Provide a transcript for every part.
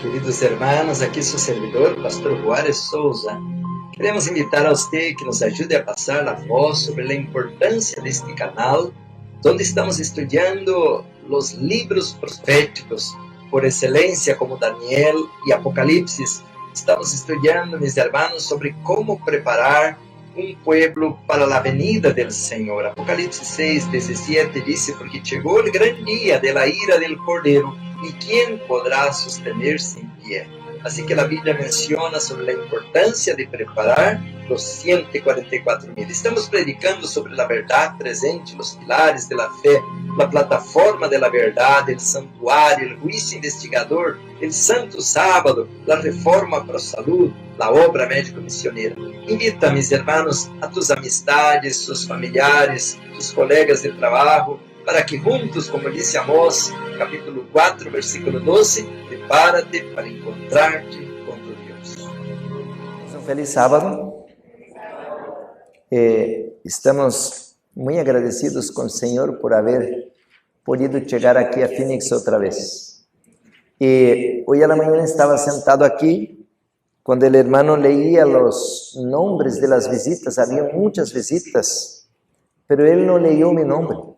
Queridos hermanos, aqui seu servidor, Pastor Juárez Souza. Queremos invitar a você que nos ajude a passar a voz sobre a importância deste canal, onde estamos estudando os livros proféticos por excelência, como Daniel e Apocalipse. Estamos estudando, mis hermanos, sobre como preparar um pueblo para a venida do Senhor. Apocalipse 6:17 diz: porque chegou o grande dia de la ira del Cordeiro, e quem poderá sostener-se em pé? Assim que a Bíblia menciona sobre a importância de preparar os 144.000. Estamos predicando sobre a verdade presente, os pilares da fé, a plataforma da verdade, o santuário, o juízo investigador, o santo sábado, a reforma para a saúde, a obra médico-missioneira. Invita, mis hermanos, a tus amistades, sus familiares, tus colegas de trabalho, para que juntos, como disse Amós, capítulo 4, versículo 12, prepárate para encontrar-te com tu Deus. Um feliz sábado. Estamos muito agradecidos com o Senhor por haver podido chegar aqui a Phoenix outra vez. E hoje à manhã estava sentado aqui, quando o hermano leía os nomes de las visitas. Havia muitas visitas, mas ele não leu meu nome.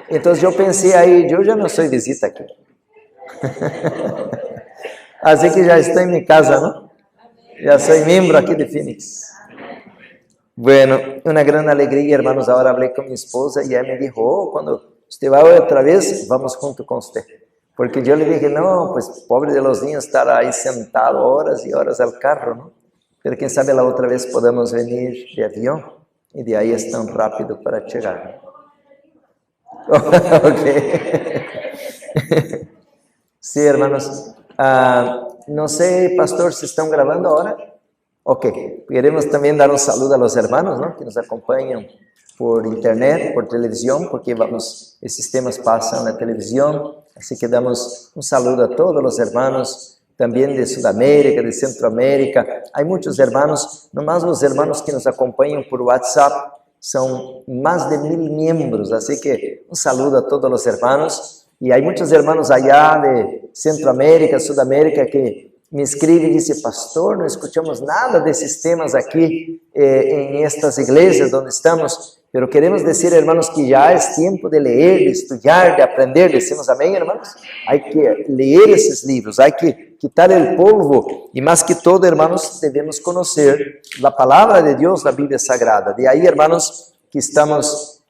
Então eu pensei aí, eu já não sou visita aqui. Assim que já estou em minha casa, não? Já sou membro aqui de Phoenix. Bueno, uma grande alegria, hermanos. Agora falei com minha esposa e ela me disse: oh, quando você vai outra vez, vamos junto com você. Porque eu lhe dije: não, pues pobre de los niños estar aí sentado horas e horas ao carro, não? Pero quem sabe a outra vez podemos vir de avião e de aí é tão rápido para chegar. Ok. Sí, hermanos. No sé, pastor, si están grabando ahora. Ok. Queremos también dar un saludo a los hermanos, ¿no?, que nos acompañan por internet, por televisión, porque estos temas pasan en la televisión. Así que damos un saludo a todos los hermanos, también de Sudamérica, de Centroamérica. Hay muchos hermanos, nomás los hermanos que nos acompañan por WhatsApp. São mais de 1,000 membros, assim que um saludo a todos os hermanos. E há muitos hermanos allá de Centroamérica, Sudamérica, que me escrevem e dizem: pastor, não escutamos nada desses temas aqui em estas igrejas onde estamos, pero queremos dizer, hermanos, que já é tempo de ler, de estudar, de aprender. Decimos amém, hermanos? Há que ler esses livros, há que quitar o polvo, e mais que todo, hermanos, devemos conhecer a palavra de Deus na Bíblia Sagrada. De aí, hermanos, que estamos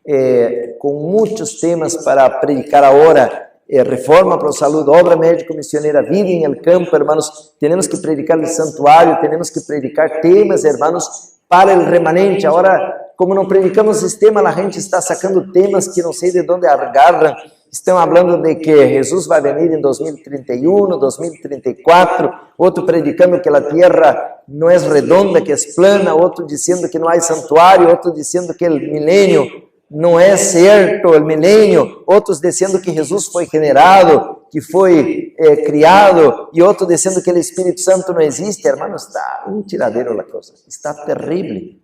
com muitos temas para predicar agora. Reforma para a saúde, obra médico-missioneira, vida em el campo, hermanos. Temos que predicar o santuário, temos que predicar temas, hermanos, para o remanente. Agora, como não predicamos esse tema, a gente está sacando temas que não sei de onde agarram. Estão falando de que Jesus vai vir em 2031, 2034, outro predicando que a terra não é redonda, que é plana, outro dizendo que não há santuário, outro dizendo que o milênio não é certo, o milênio, outros dizendo que Jesus foi generado, que foi criado, e outro dizendo que o Espírito Santo não existe. Hermanos, está um tiradeiro a coisa, está terrível.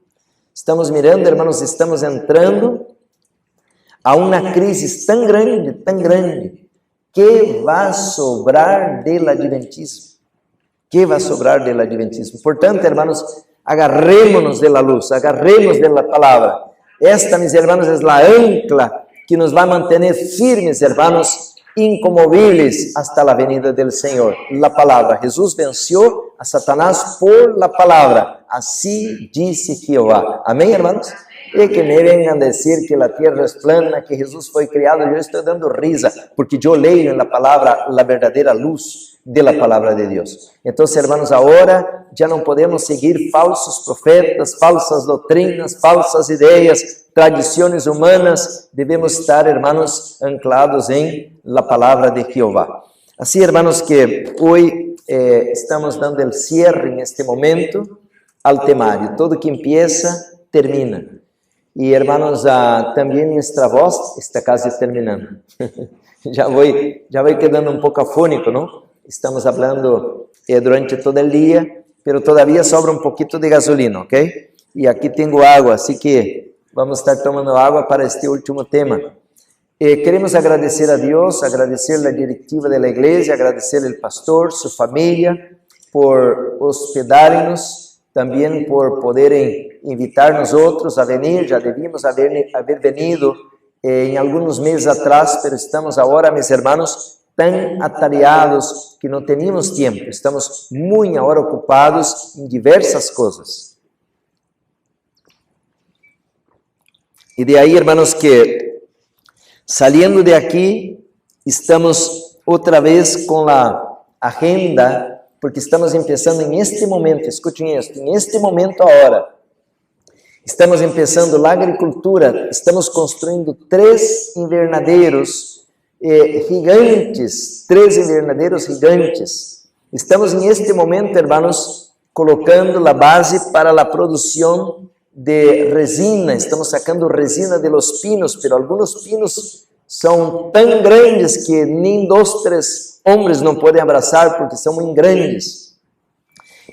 Estamos mirando, hermanos, estamos entrando a uma crise tão grande, que vai sobrar do adventismo. Que vai sobrar do adventismo. Portanto, hermanos, agarremos-nos da luz, agarremos da palavra. Esta, mis hermanos, é a ancla que nos vai manter firmes, hermanos, incomovíveis hasta a venida do Senhor. A palavra. Jesus venceu a Satanás por la palavra. Assim disse Jeová. Amém, hermanos? E que me venham dizer que a terra é plana, que Jesus foi criado. Eu estou dando risa, porque eu leio na palavra a verdadeira luz da palavra de Deus. Então, hermanos, agora já não podemos seguir falsos profetas, falsas doutrinas, falsas ideias, tradições humanas. Devemos estar, hermanos, anclados em la palavra de Jeová. Assim, hermanos, que hoje estamos dando o cierre neste momento al temario. Todo que empieza, termina. E, hermanos, também nuestra voz está quase terminando. já vou quedando um pouco afônico, não? Estamos falando durante todo o dia, pero todavía sobra um pouquinho de gasolina, ok? E aqui tenho água, assim que vamos estar tomando água para este último tema. Queremos agradecer a Deus, agradecer a diretiva da igreja, agradecer ao pastor, sua família, por hospedarem-nos, também por poderem invitar-nos outros a venir. Já devíamos haver venido em alguns meses atrás, mas estamos agora, meus irmãos, tão atareados que não teníamos tempo. Estamos muito agora ocupados em diversas coisas. E de aí, irmãos, que saindo de aqui, estamos outra vez com a agenda, porque estamos começando em este momento, escutem isso, em este momento agora, estamos começando a agricultura, estamos construindo 3 invernadeiros gigantes, 3 invernadeiros gigantes. Estamos em este momento, irmãos, colocando a base para a produção de resina. Estamos sacando resina de los pinos, pero algunos pinos são tão grandes que nem 2, 3 homens não podem abraçar porque são muito grandes.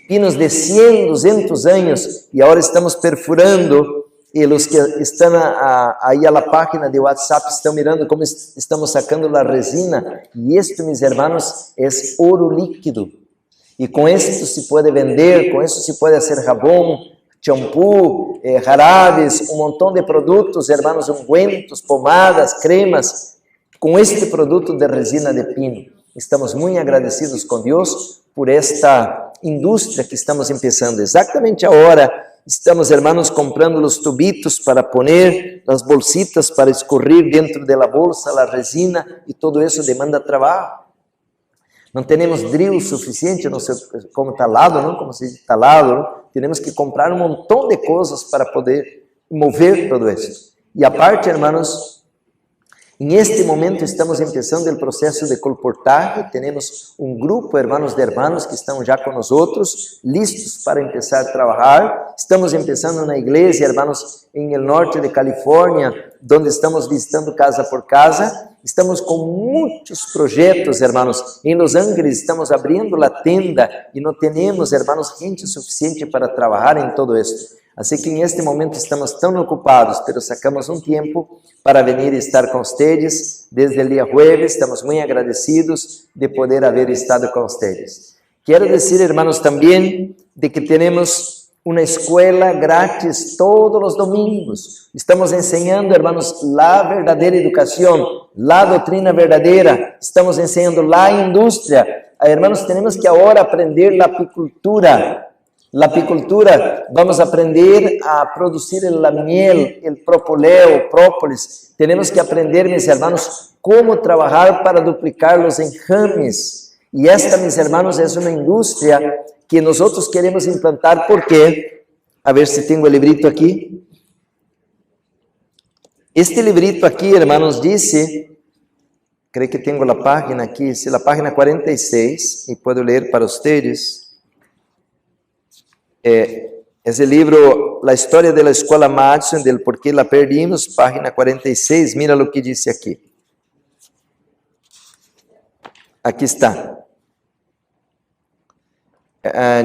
Pinos de 100, 200 anos, e agora estamos perfurando, e os que estão aí na página de WhatsApp estão mirando como estamos sacando a resina, e isto, meus irmãos, é ouro líquido, e com isso se pode vender, com isso se pode fazer jabón, shampoo, jarabes, montão de produtos, irmãos, ungüentos, pomadas, cremas, com este produto de resina de pino. Estamos muito agradecidos com Deus por esta indústria que estamos começando. Exatamente agora estamos, irmãos, comprando os tubitos para poner, as bolsitas para escorrer dentro da bolsa, a resina, e todo isso demanda trabalho. Não temos drill suficiente, não sei como talado, não? Como se diz talado, não? Temos que comprar montão de coisas para poder mover todo isso. E a parte, irmãos, em este momento estamos começando o processo de colportaje. Temos grupo, irmãos de irmãos, que estão já com nós outros, listos para começar a trabalhar. Estamos começando na igreja, irmãos, em el norte de Califórnia, onde estamos visitando casa por casa. Estamos com muitos projetos, irmãos. Em Los Ángeles estamos abrindo a tenda e não temos, irmãos, gente suficiente para trabalhar em todo isso. Assim que em este momento estamos tão ocupados, mas sacamos tempo para venir e estar com vocês desde o dia jueves. Estamos muito agradecidos de poder haver estado com vocês. Quero dizer, irmãos, também de que temos uma escola grátis todos os domingos. Estamos ensinando, irmãos, a verdadeira educação, a doutrina verdadeira. Estamos ensinando a indústria. Irmãos, temos que agora aprender a apicultura. La apicultura, vamos a aprender a producir la miel, el propóleo, própolis. Tenemos que aprender, mis hermanos, cómo trabajar para duplicar los enjames. Y esta, mis hermanos, es una industria que nosotros queremos implantar porque, a ver si tengo el librito aquí. Este librito aquí, hermanos, dice, creo que tengo la página aquí, es la página 46, y puedo leer para ustedes. Es el libro La historia de la escuela Madison, del por qué la perdimos, página 46, mira lo que dice aquí. Aquí está.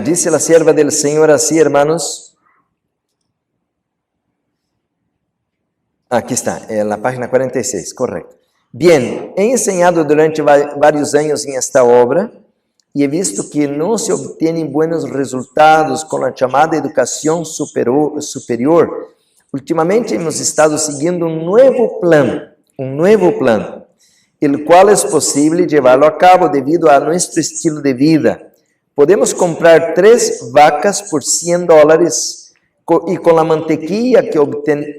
Dice la sierva del Señor así, hermanos. Aquí está, en la página 46, correcto. Bien, he enseñado durante varios años en esta obra, e he visto que não se obtêm bons resultados com a chamada educação superior. Ultimamente hemos estado seguindo um novo plano, el qual é possível llevarlo a cabo devido a nosso estilo de vida. Podemos comprar 3 vacas por $100 e com a mantequilla que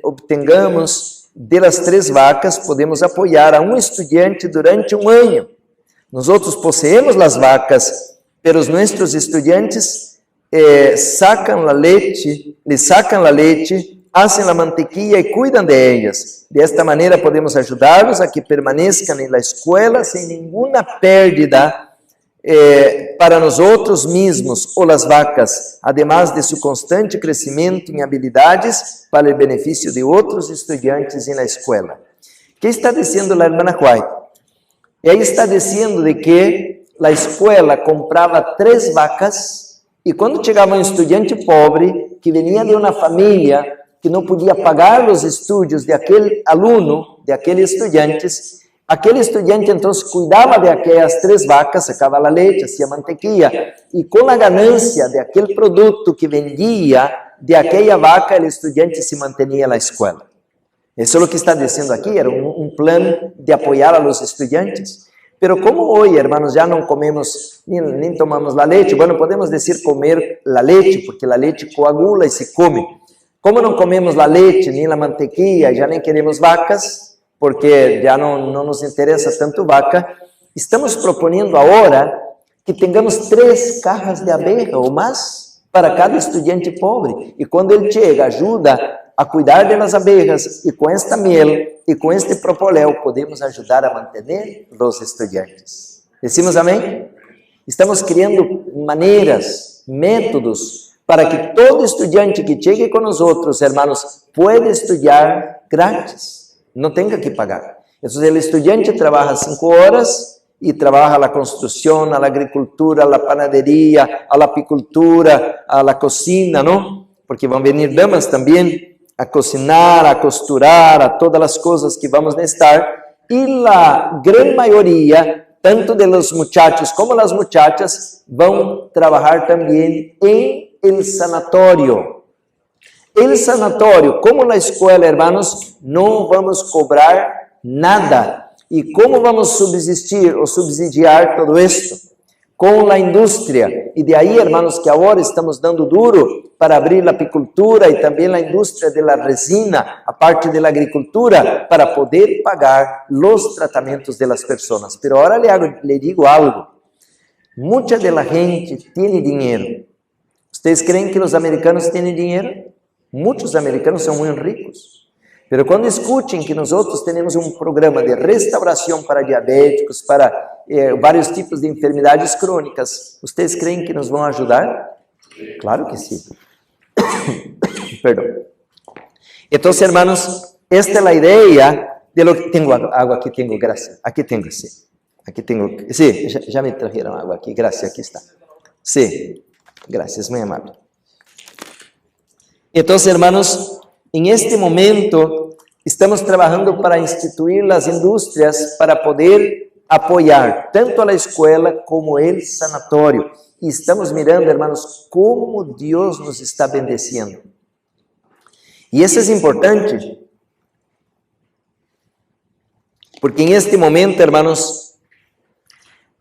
obtengamos de las 3 vacas podemos apoiar a um estudante durante um ano. Nós possuímos as vacas, pero nossos estudantes sacan a leite, hacen a mantequilla e cuidam de ellas. De esta maneira podemos ajudá-los a que permaneçam na escola sem nenhuma pérdida para nós mesmos ou as vacas, además de seu constante crescimento em habilidades para o benefício de outros estudantes na escola. O que está dizendo a irmã White? Ela está dizendo de que a escola comprava 3 vacas e quando chegava um estudante pobre que vinha de uma família que não podia pagar os estudos de aquele aluno, de aqueles estudantes. Aquele estudante, então, cuidava de aquelas 3 vacas, sacava a leite, fazia mantequilla, e com a ganância de aquele produto que vendia de aquela vaca, o estudante se mantinha na escola. Isso é o que está dizendo aqui, era um plano de apoiar a los estudantes. Pero como hoje, hermanos, já não comemos, nem tomamos a leite, bueno, podemos dizer comer a leite, porque a leite coagula e se come. Como não comemos a leite, nem a mantequilla, já nem queremos vacas, porque já não nos interessa tanto vaca, estamos propondo agora que tenhamos 3 cajas de abeja ou mais para cada estudante pobre. E quando ele chega, ajuda a cuidar das abejas, e com esta miel e com este propoléu podemos ajudar a manter os estudantes. Decimos amém? Estamos criando maneiras, métodos, para que todo estudante que chegue com nós, hermanos, pueda estudar grátis, não tenha que pagar. Então, o estudante trabalha 5 horas e trabalha a construção, a agricultura, a panaderia, a apicultura, a cocina, não? Porque vão vir damas também a cocinar, a costurar, a todas as coisas que vamos necessitar. E a grande maioria, tanto de los muchachos como las muchachas, vão trabalhar também em el sanatório. El sanatório, como na escola, hermanos, não vamos cobrar nada. E como vamos subsistir ou subsidiar todo isto? Com a indústria. E de aí, hermanos, que agora estamos dando duro para abrir a apicultura e também a indústria da resina, a parte da agricultura, para poder pagar os tratamentos das pessoas. Pero agora le digo algo. Muita da gente tem dinheiro. Vocês creem que os americanos têm dinheiro? Muitos americanos são muito ricos. Pero quando escutem que nós temos um programa de restauração para diabéticos, para vários tipos de enfermidades crônicas, vocês creem que nos vão ajudar? Claro que sim. Perdão. Então, hermanos, esta é a ideia de lo que tenho água aqui, tenho graça. Aqui tenho, sim. Aqui tenho, sim, já me trajeram água aqui, graça, aqui está. Sim, graças, muito amável. Então, hermanos, em este momento, estamos trabalhando para instituir as indústrias para poder apoiar tanto a escola como o sanatório. E estamos mirando, hermanos, como Deus nos está bendeciendo. E isso é importante, porque em este momento, hermanos,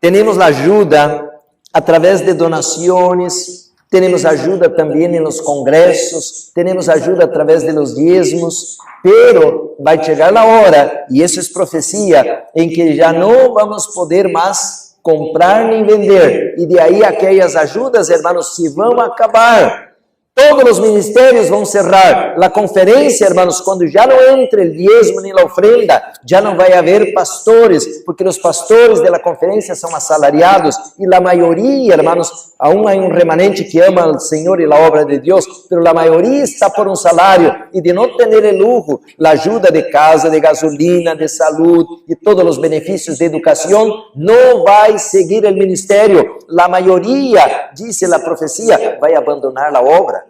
temos ajuda através de donações, temos ajuda também nos congressos, temos ajuda através de los diezmos, pero vai chegar a hora, e isso é profecia, em que já não vamos poder mais comprar nem vender, e de aí aquelas ajudas, hermanos, se vão acabar. Todos os ministérios vão cerrar. A conferência, hermanos, quando já não entre o diezmo nem a ofrenda, já não vai haver pastores, porque os pastores da conferência são assalariados, e a maioria, hermanos, aún há um remanente que ama ao Senhor e a obra de Deus, mas a maioria está por um salário, e de não ter o lujo, a ajuda de casa, de gasolina, de saúde, e todos os benefícios de educação, não vai seguir o ministério. A maioria, disse a profecia, vai abandonar a obra.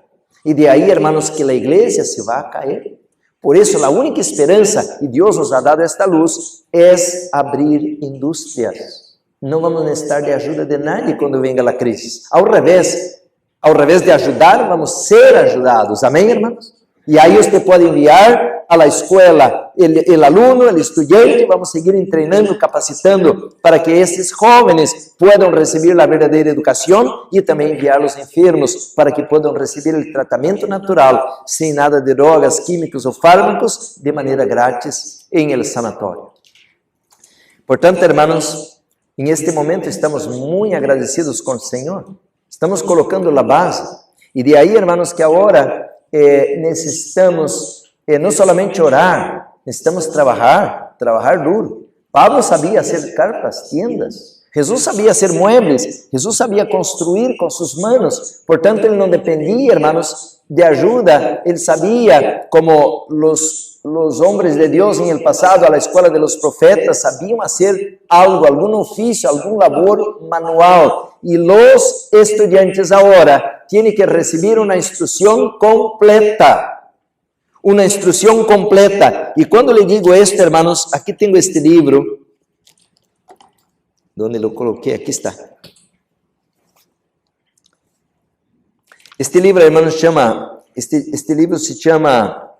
E de aí, hermanos, que a igreja se vai cair. Por isso, a única esperança, e Deus nos ha dado esta luz, é abrir indústrias. Não vamos necessitar de ajuda de nadie quando venga a crise. Ao revés de ajudar, vamos ser ajudados. Amém, hermanos? E aí você pode enviar a la escola o aluno, o estudante, vamos seguir treinando, capacitando para que esses jovens puedan receber a verdadeira educação e também enviar os enfermos para que puedan receber o tratamento natural, sem nada de drogas, químicos ou fármacos, de maneira grátis em el sanatório. Portanto, hermanos, em este momento estamos muito agradecidos com o Senhor. Estamos colocando a base. E de aí, hermanos, que agora necessitamos não somente orar, necessitamos trabalhar duro. Pablo sabia hacer carpas, tiendas. Jesus sabia hacer muebles. Jesus sabia construir com suas manos. Portanto, ele não dependia, hermanos, de ajuda. Ele sabia, como os homens de Deus em el passado, a la escola de los profetas, sabiam hacer algo, algum ofício, algum labor manual. E os estudantes agora têm que receber uma instrução completa. una instrucción completa. Y cuando le digo esto, hermanos, aquí tengo este libro. ¿Dónde lo coloqué? Aquí está. Este libro, hermanos, este libro se llama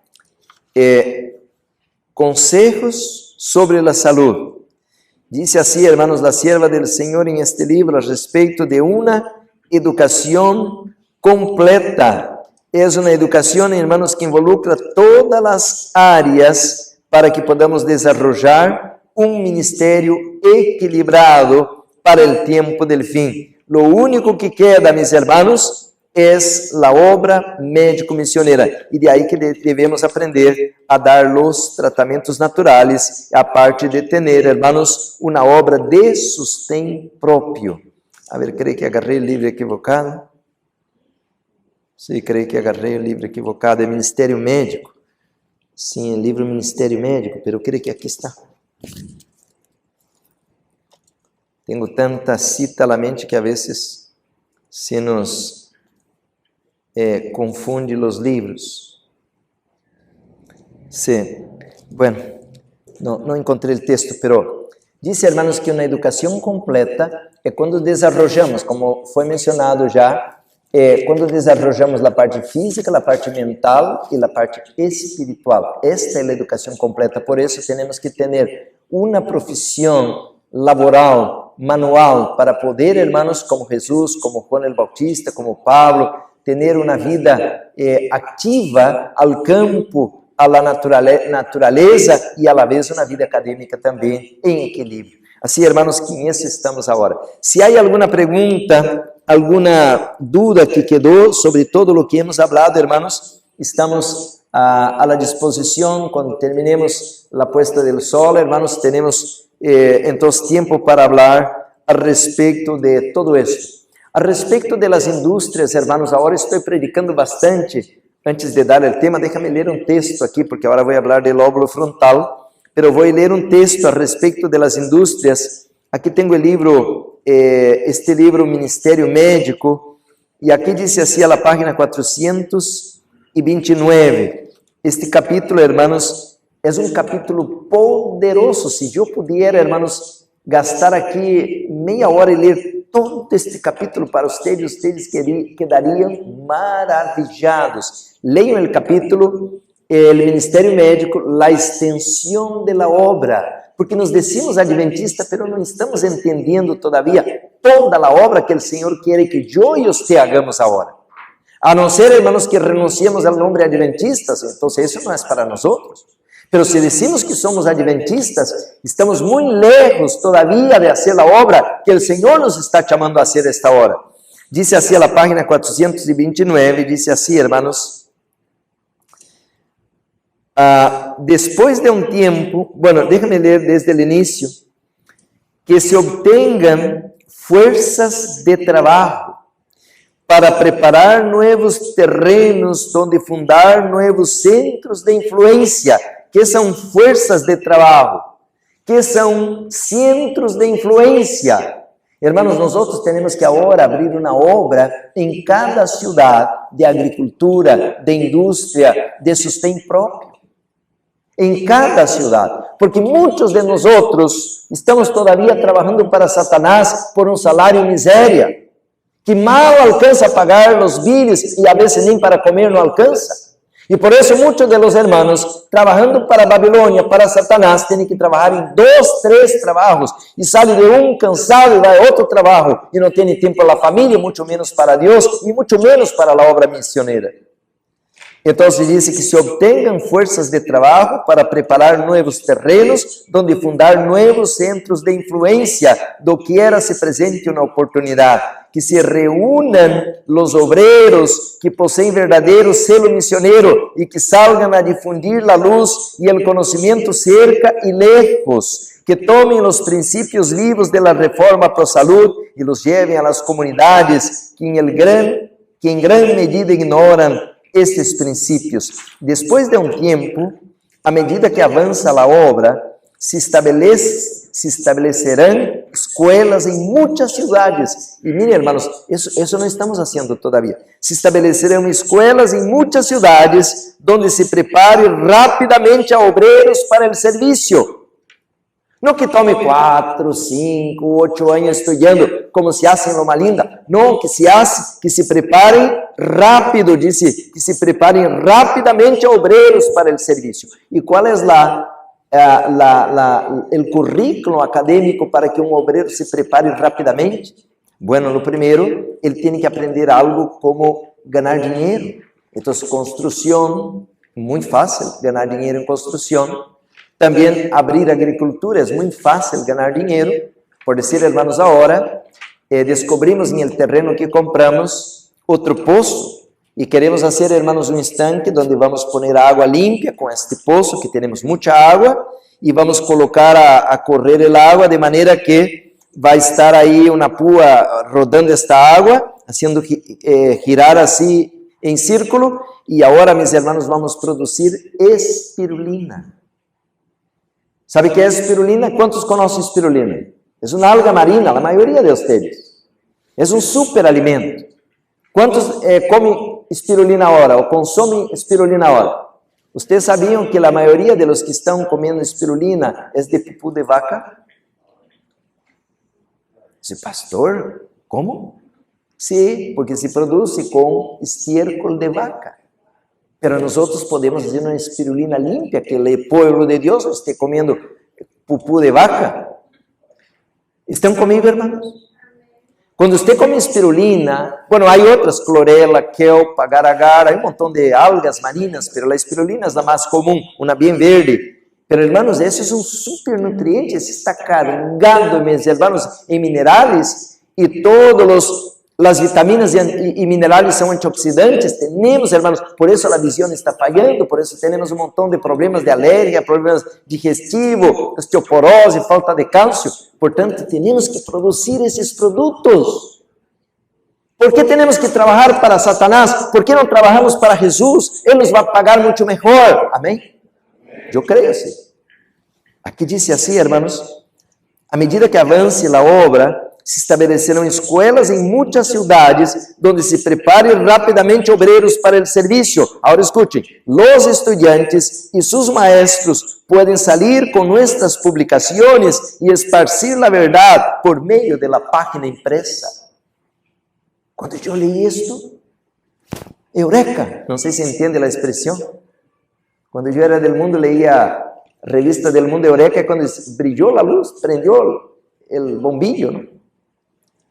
Consejos sobre la Salud. Dice así, hermanos, la sierva del Señor en este libro respecto de una educación completa. Es una educación, hermanos, que involucra todas las áreas para que podamos desarrollar un ministerio equilibrado para el tiempo del fin. Lo único que queda, mis hermanos, es la obra médico-misionera. Y de ahí que debemos aprender a dar los tratamientos naturales, aparte de tener, hermanos, una obra de sustento propio. A ver, creio que agarrei o livro equivocado. Sim, creio que agarrei o livro equivocado. É Ministério Médico. Sim, é livro Ministério Médico, pero creio que aqui está. Tenho tanta cita na mente que a vezes se nos confunde os livros. Sí. Bueno, no encontré el texto, pero dice, hermanos, que una educación completa es cuando desarrollamos, como fue mencionado ya, cuando desarrollamos la parte física, la parte mental y la parte espiritual. Esta es la educación completa. Por eso tenemos que tener una profesión laboral, manual, para poder, hermanos, como Jesús, como Juan el Bautista, como Pablo, tener una vida activa al campo, a la naturaleza y a la vez una vida académica también en equilibrio. Así, hermanos, que en eso estamos ahora. Si hay alguna pregunta, alguna duda que quedó sobre todo lo que hemos hablado, hermanos, estamos a la disposición. Cuando terminemos la puesta del sol, hermanos, tenemos entonces tiempo para hablar al respecto de todo esto. A respecto de las industrias, hermanos, ahora estoy predicando bastante. Antes de dar el tema, déjame leer un texto aquí, porque ahora voy a hablar del lóbulo frontal, pero voy a leer un texto a respecto de las industrias. Aquí tengo el libro, este libro Ministerio Médico, y aquí dice así a la página 429. Este capítulo, hermanos, es un capítulo poderoso. Si yo pudiera, hermanos, gastar aquí media hora y leer todo este capítulo para ustedes quedarían maravillados. Lean el capítulo, el Ministerio Médico, la extensión de la obra, porque nos decimos adventistas, pero no estamos entendiendo todavía toda la obra que el Señor quiere que yo y usted hagamos ahora. A no ser, hermanos, que renunciemos al nombre adventistas, entonces eso no es para nosotros. Pero si decimos que somos adventistas, estamos muy lejos todavía de hacer la obra que el Señor nos está llamando a hacer esta hora. Dice así a la página 429, dice así, hermanos. Después de un tiempo, bueno, déjame leer desde el inicio, que se obtengan fuerzas de trabajo para preparar nuevos terrenos donde fundar nuevos centros de influencia. ¿Qué son fuerzas de trabajo? ¿Qué son centros de influencia? Hermanos, nosotros tenemos que ahora abrir una obra en cada ciudad de agricultura, de industria, de sustento propio. En cada ciudad. Porque muchos de nosotros estamos todavía trabajando para Satanás por un salario miseria, que mal alcanza a pagar los biles y a veces ni para comer no alcanza. Y por eso muchos de los hermanos trabajando para Babilonia, para Satanás, tienen que trabajar en 2, 3 trabajos y sale de un cansado y va a otro trabajo y no tiene tiempo para la familia, mucho menos para Dios y mucho menos para la obra misionera. Entonces dice que se obtengan fuerzas de trabajo para preparar nuevos terrenos donde fundar nuevos centros de influencia, doquiera se presente una oportunidad, que se reúnan los obreros que poseen verdadero celo misionero y que salgan a difundir la luz y el conocimiento cerca y lejos, que tomen los principios vivos de la reforma pro salud y los lleven a las comunidades que en gran medida ignoran estes princípios. Después de un tiempo, a medida que avanza la obra, se estabelecerán escuelas en muchas ciudades. Y miren, hermanos, eso no estamos haciendo todavía. Se estabelecerán escuelas en muchas ciudades donde se prepare rápidamente a obreros para el servicio. No que tome 4, 5, 8 años estudiando, como se hace en Loma Linda. No, que se preparen rápido, dice, que se preparen rápidamente a obreros para el servicio. ¿Y cuál es el currículo académico para que un obrero se prepare rápidamente? Bueno, lo primero, él tiene que aprender algo como ganar dinero. Entonces, construcción, muy fácil ganar dinero en construcción. También abrir agricultura, es muy fácil ganar dinero. Por decir, hermanos, ahora descubrimos en el terreno que compramos otro pozo y queremos hacer, hermanos, un estanque donde vamos a poner agua limpia con este pozo, que tenemos mucha agua, y vamos a colocar a correr el agua de manera que va a estar ahí una púa rodando esta agua, haciendo girar así en círculo, y ahora, mis hermanos, vamos a producir espirulina. ¿Sabe qué es espirulina? ¿Cuántos conocen espirulina? Es una alga marina, la mayoría de ustedes. Es un superalimento. ¿Cuántos comen espirulina ahora o consumen espirulina ahora? ¿Ustedes sabían que la mayoría de los que están comiendo espirulina es de pupú de vaca? Dice, pastor, ¿cómo? Sí, porque se produce con estiércol de vaca. Pero nosotros podemos hacer una espirulina limpia, que el pueblo de Dios esté comiendo pupú de vaca. ¿Están conmigo, hermanos? Cuando usted come espirulina, bueno, hay otras, clorela, kelp, agar-agar, hay un montón de algas marinas, pero la espirulina es la más común, una bien verde. Pero, hermanos, eso es un supernutriente, se está cargando, mis hermanos, en minerales, y todos las vitaminas y minerales son antioxidantes. Tenemos, hermanos, por eso la visión está fallando, por eso tenemos un montón de problemas de alergia, problemas digestivos, osteoporose, falta de calcio. Por tanto, tenemos que producir esos productos. ¿Por qué tenemos que trabajar para Satanás? ¿Por qué no trabajamos para Jesús? Él nos va a pagar mucho mejor. Amén. Yo creo así. Aquí dice así, hermanos, a medida que avance la obra, se estabelecerão escolas em muitas cidades, onde se preparem rapidamente obreiros para o serviço. Agora escutem, os estudantes e seus maestros podem sair com nossas publicações e esparcir a verdade por meio da página impresa. Quando eu li isto, eureka, não sei se entende a expressão. Quando eu era del mundo, leía a revista del mundo Eureka, e quando brilhou a luz, prendió o bombillo, ¿no?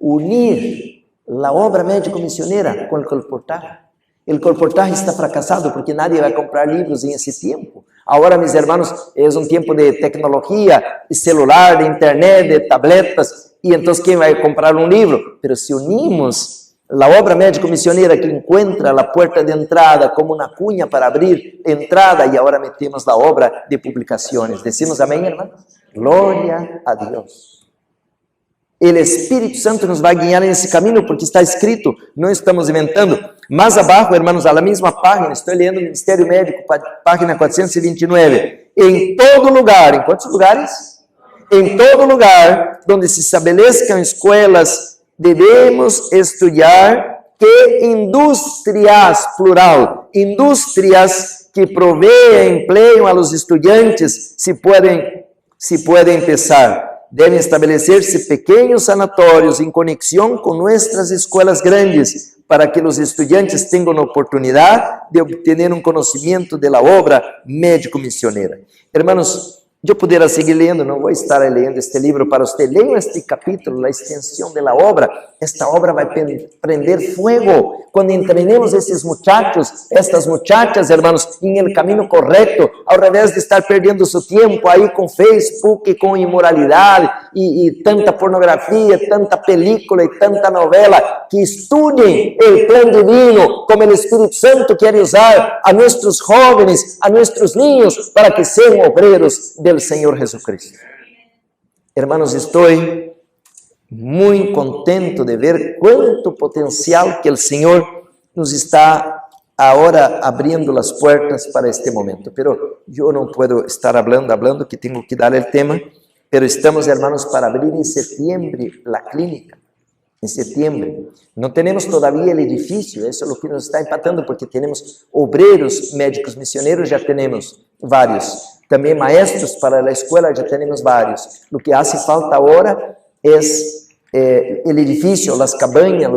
Unir la obra médico-misionera con el colportaje. El colportaje está fracasado porque nadie va a comprar libros en ese tiempo. Ahora, mis hermanos, es un tiempo de tecnología, de celular, de internet, de tabletas, y entonces, ¿quién va a comprar un libro? Pero si unimos la obra médico-misionera que encuentra la puerta de entrada como una cuña para abrir entrada, y ahora metemos la obra de publicaciones. ¿Decimos amén, hermanos? Gloria a Dios. El Espíritu Santo nos va a guiar en ese camino porque está escrito, no estamos inventando. Más abajo, hermanos, a la misma página, estoy leyendo el Ministerio Médico, página 429. En todo lugar, ¿en cuántos lugares? En todo lugar donde se establezcan escuelas, debemos estudiar que industrias, plural, industrias que proveem empleo a los estudiantes, se puede empezar. Deben estabelecerse pequeños sanatorios en conexión con nuestras escuelas grandes para que los estudiantes tengan oportunidad de obtener un conocimiento de la obra médico-misionera. Hermanos, yo pudiera seguir leyendo, no voy a estar leyendo este libro para usted. Leo este capítulo, la extensión de la obra. Esta obra va a prender fuego cuando entrenemos a esses muchachos, estas muchachas, hermanos, en el camino correcto, ao revés de estar perdiendo su tiempo ahí con Facebook y con inmoralidad y tanta pornografía, tanta película y tanta novela. Que estudien el plan divino, como el Espíritu Santo quiere usar a nuestros jóvenes, a nuestros niños, para que sean obreros del Señor Jesucristo. Hermanos, estoy muy contento de ver cuánto potencial que el Señor nos está ahora abriendo las puertas para este momento. Pero yo no puedo estar hablando, que tengo que dar el tema, pero estamos, hermanos, para abrir en septiembre la clínica. En septiembre. No tenemos todavía el edificio, eso es lo que nos está empatando, porque tenemos obreros, médicos, misioneros, ya tenemos varios. También maestros para la escuela, ya tenemos varios. Lo que hace falta ahora es el edificio, las cabañas,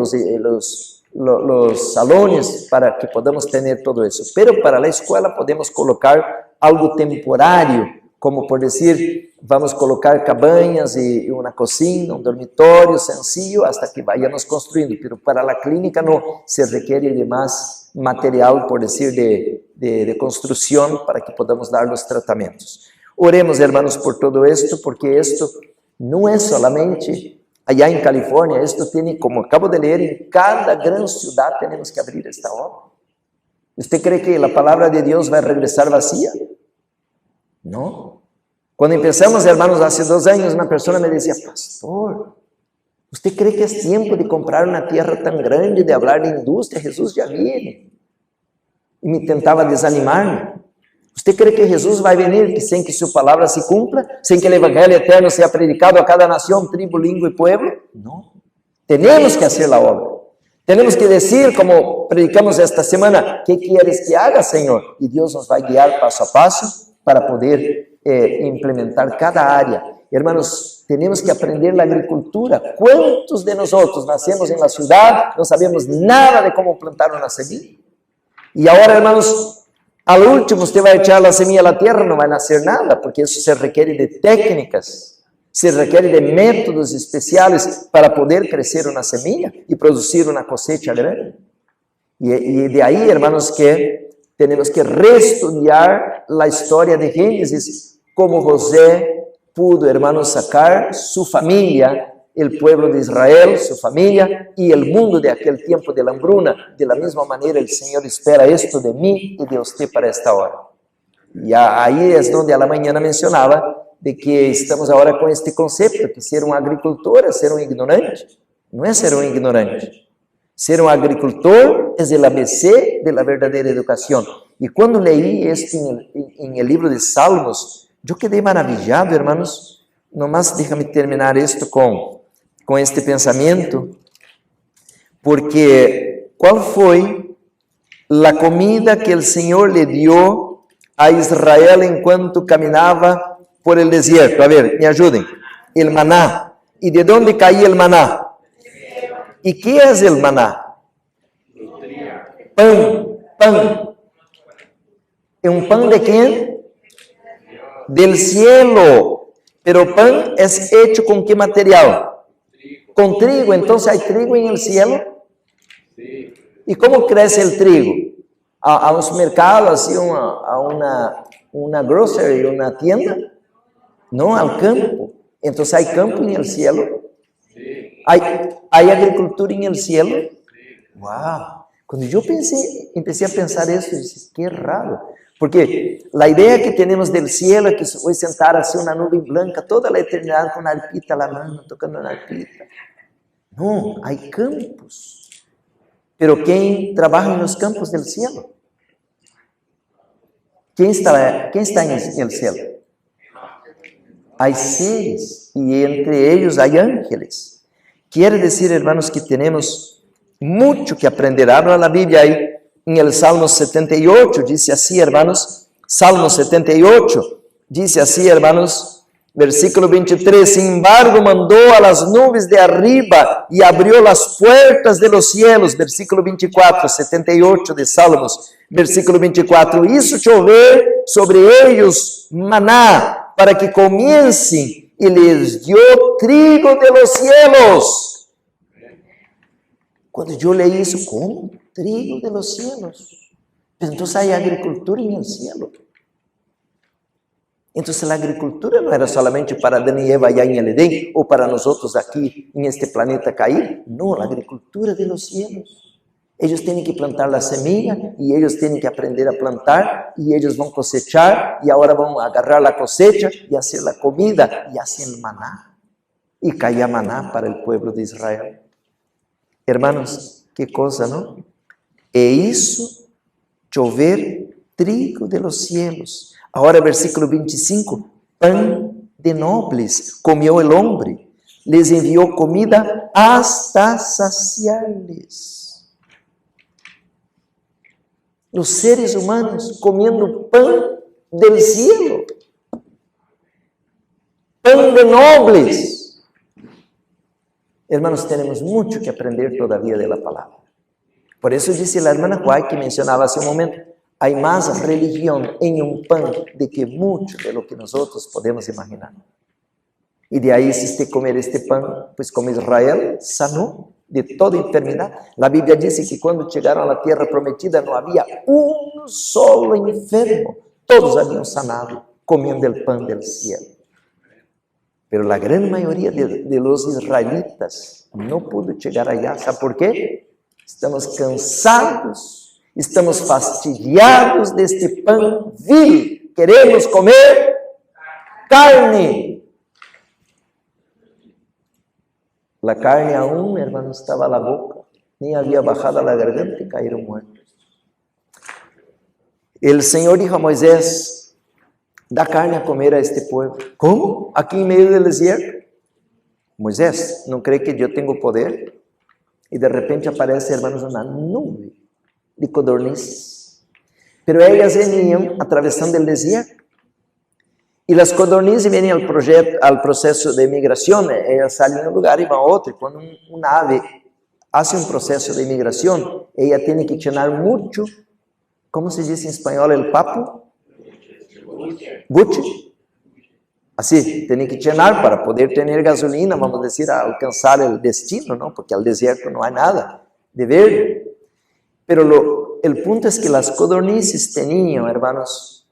los salones, para que podamos tener todo eso. Pero para la escuela podemos colocar algo temporário, como por decir, vamos a colocar cabañas y una cocina, un dormitorio sencillo hasta que vayamos construyendo. Pero para la clínica no, se requiere de más material, por decir, de construcción para que podamos dar los tratamientos. Oremos, hermanos, por todo esto, porque esto no es solamente allá en California, esto tiene, como acabo de leer, en cada gran ciudad tenemos que abrir esta obra. ¿Usted cree que la palabra de Dios va a regresar vacía? No. Cuando empezamos, hermanos, hace 2 años, una persona me decía, pastor, ¿usted cree que es tiempo de comprar una tierra tan grande, de hablar de industria? Jesús ya viene. Y me tentaba desanimar. ¿Usted cree que Jesús va a venir sin que su palabra se cumpla? ¿Sin que el evangelio eterno sea predicado a cada nación, tribu, lengua y pueblo? No. Tenemos que hacer la obra. Tenemos que decir, como predicamos esta semana, ¿qué quieres que haga, Señor? Y Dios nos va a guiar paso a paso para poder implementar cada área. Hermanos, tenemos que aprender la agricultura. ¿Cuántos de nosotros nacemos en la ciudad, no sabemos nada de cómo plantar una semilla? Y ahora, hermanos, al último usted va a echar la semilla a la tierra, no va a nacer nada, porque eso se requiere de técnicas, se requiere de métodos especiales para poder crecer una semilla y producir una cosecha grande. Y de ahí, hermanos, que tenemos que reestudiar la historia de Génesis, como José pudo, hermanos, sacar su familia, el pueblo de Israel, su familia y el mundo de aquel tiempo de la hambruna. De la misma manera, el Señor espera esto de mí y de usted para esta hora. Y ahí es donde a la mañana mencionaba de que estamos ahora con este concepto, que ser un agricultor es ser un ignorante. No es ser un ignorante. Ser un agricultor es el ABC de la verdadera educación. Y cuando leí esto en el libro de Salmos, yo quedé maravillado, hermanos. Nomás déjame terminar esto con este pensamiento. Porque, ¿cuál fue la comida que el Señor le dio a Israel enquanto caminaba por el desierto? A ver, me ayuden. El maná. ¿Y de dónde caía el maná? ¿Y qué es el maná? Pan. ¿Es un pan de quién? Del cielo. Pero pan es hecho ¿con qué material? Con trigo. Entonces, ¿hay trigo en el cielo? ¿Y cómo crece el trigo? ¿A un mercado, así, a una grocery, una tienda? No, al campo. Entonces, ¿hay campo en el cielo? ¿Hay agricultura en el cielo? ¡Wow! Cuando yo empecé a pensar eso, yo dije, qué raro. Porque la idea que tenemos del cielo es que voy a sentar así una nube blanca toda la eternidad con una arpita a la mano, tocando una arpita. No, hay campos. Pero ¿quién trabaja en los campos del cielo? ¿Quién está en el cielo? Hay seres y entre ellos hay ángeles. Quiere decir, hermanos, que tenemos mucho que aprender. Abra la Biblia ahí en el Salmo 78, dice así, hermanos, Salmo 78, dice así, hermanos, versículo 23, sin embargo mandó a las nubes de arriba y abrió las puertas de los cielos, versículo 24, 78 de Salmos, versículo 24, hizo chover sobre ellos maná para que comiencen y les dio trigo de los cielos. Cuando yo leí eso, ¿cómo? Trigo de los cielos. Pero entonces hay agricultura en el cielo. Entonces la agricultura no era solamente para Adán y Eva allá en el Edén, o para nosotros aquí en este planeta caído. No, la agricultura de los cielos. Ellos tienen que plantar la semilla y ellos tienen que aprender a plantar y ellos van a cosechar y ahora van a agarrar la cosecha y hacer la comida y hacer el maná. Y caía maná para el pueblo de Israel. Hermanos, qué cosa, ¿no? E isso chover trigo de los cielos. Ahora versículo 25, pan de nobles comió el hombre, les envió comida hasta saciarles. Los seres humanos comiendo pan del cielo, pan de nobles. Hermanos, tenemos mucho que aprender todavía de la palabra. Por eso dice la hermana Juay, que mencionaba hace un momento, hay más religión en un pan de que mucho de lo que nosotros podemos imaginar. Y de ahí, si usted comer este pan, pues como Israel sanó de toda enfermedad. La Biblia dice que cuando llegaron a la tierra prometida no había un solo enfermo. Todos habían sanado comiendo el pan del cielo. Pero la gran mayoría de los israelitas no pudo llegar allá. ¿Sabe por qué? Estamos cansados, estamos fastidiados de este pan vil. Queremos comer carne. La carne aún, hermano, estaba a la boca, ni había bajado a la garganta y cayeron muertos. El Señor dijo a Moisés, da carne a comer a este pueblo. ¿Cómo? ¿Aquí en medio del desierto? Moisés, ¿no cree que yo tengo poder? Y de repente aparece, hermanos, una nube de codornices. Pero ellas venían atravesando el desierto. Y las codornices vienen al proceso de migración. Ellas salen de un lugar y van a otro. Y cuando una ave hace un proceso de migración, ella tiene que llenar mucho, ¿cómo se dice en español el papo? Buche. Así, tiene que llenar para poder tener gasolina, vamos a decir, a alcanzar el destino, ¿no? Porque al desierto no hay nada de verde. Pero el punto es que las codornices tenían, hermanos,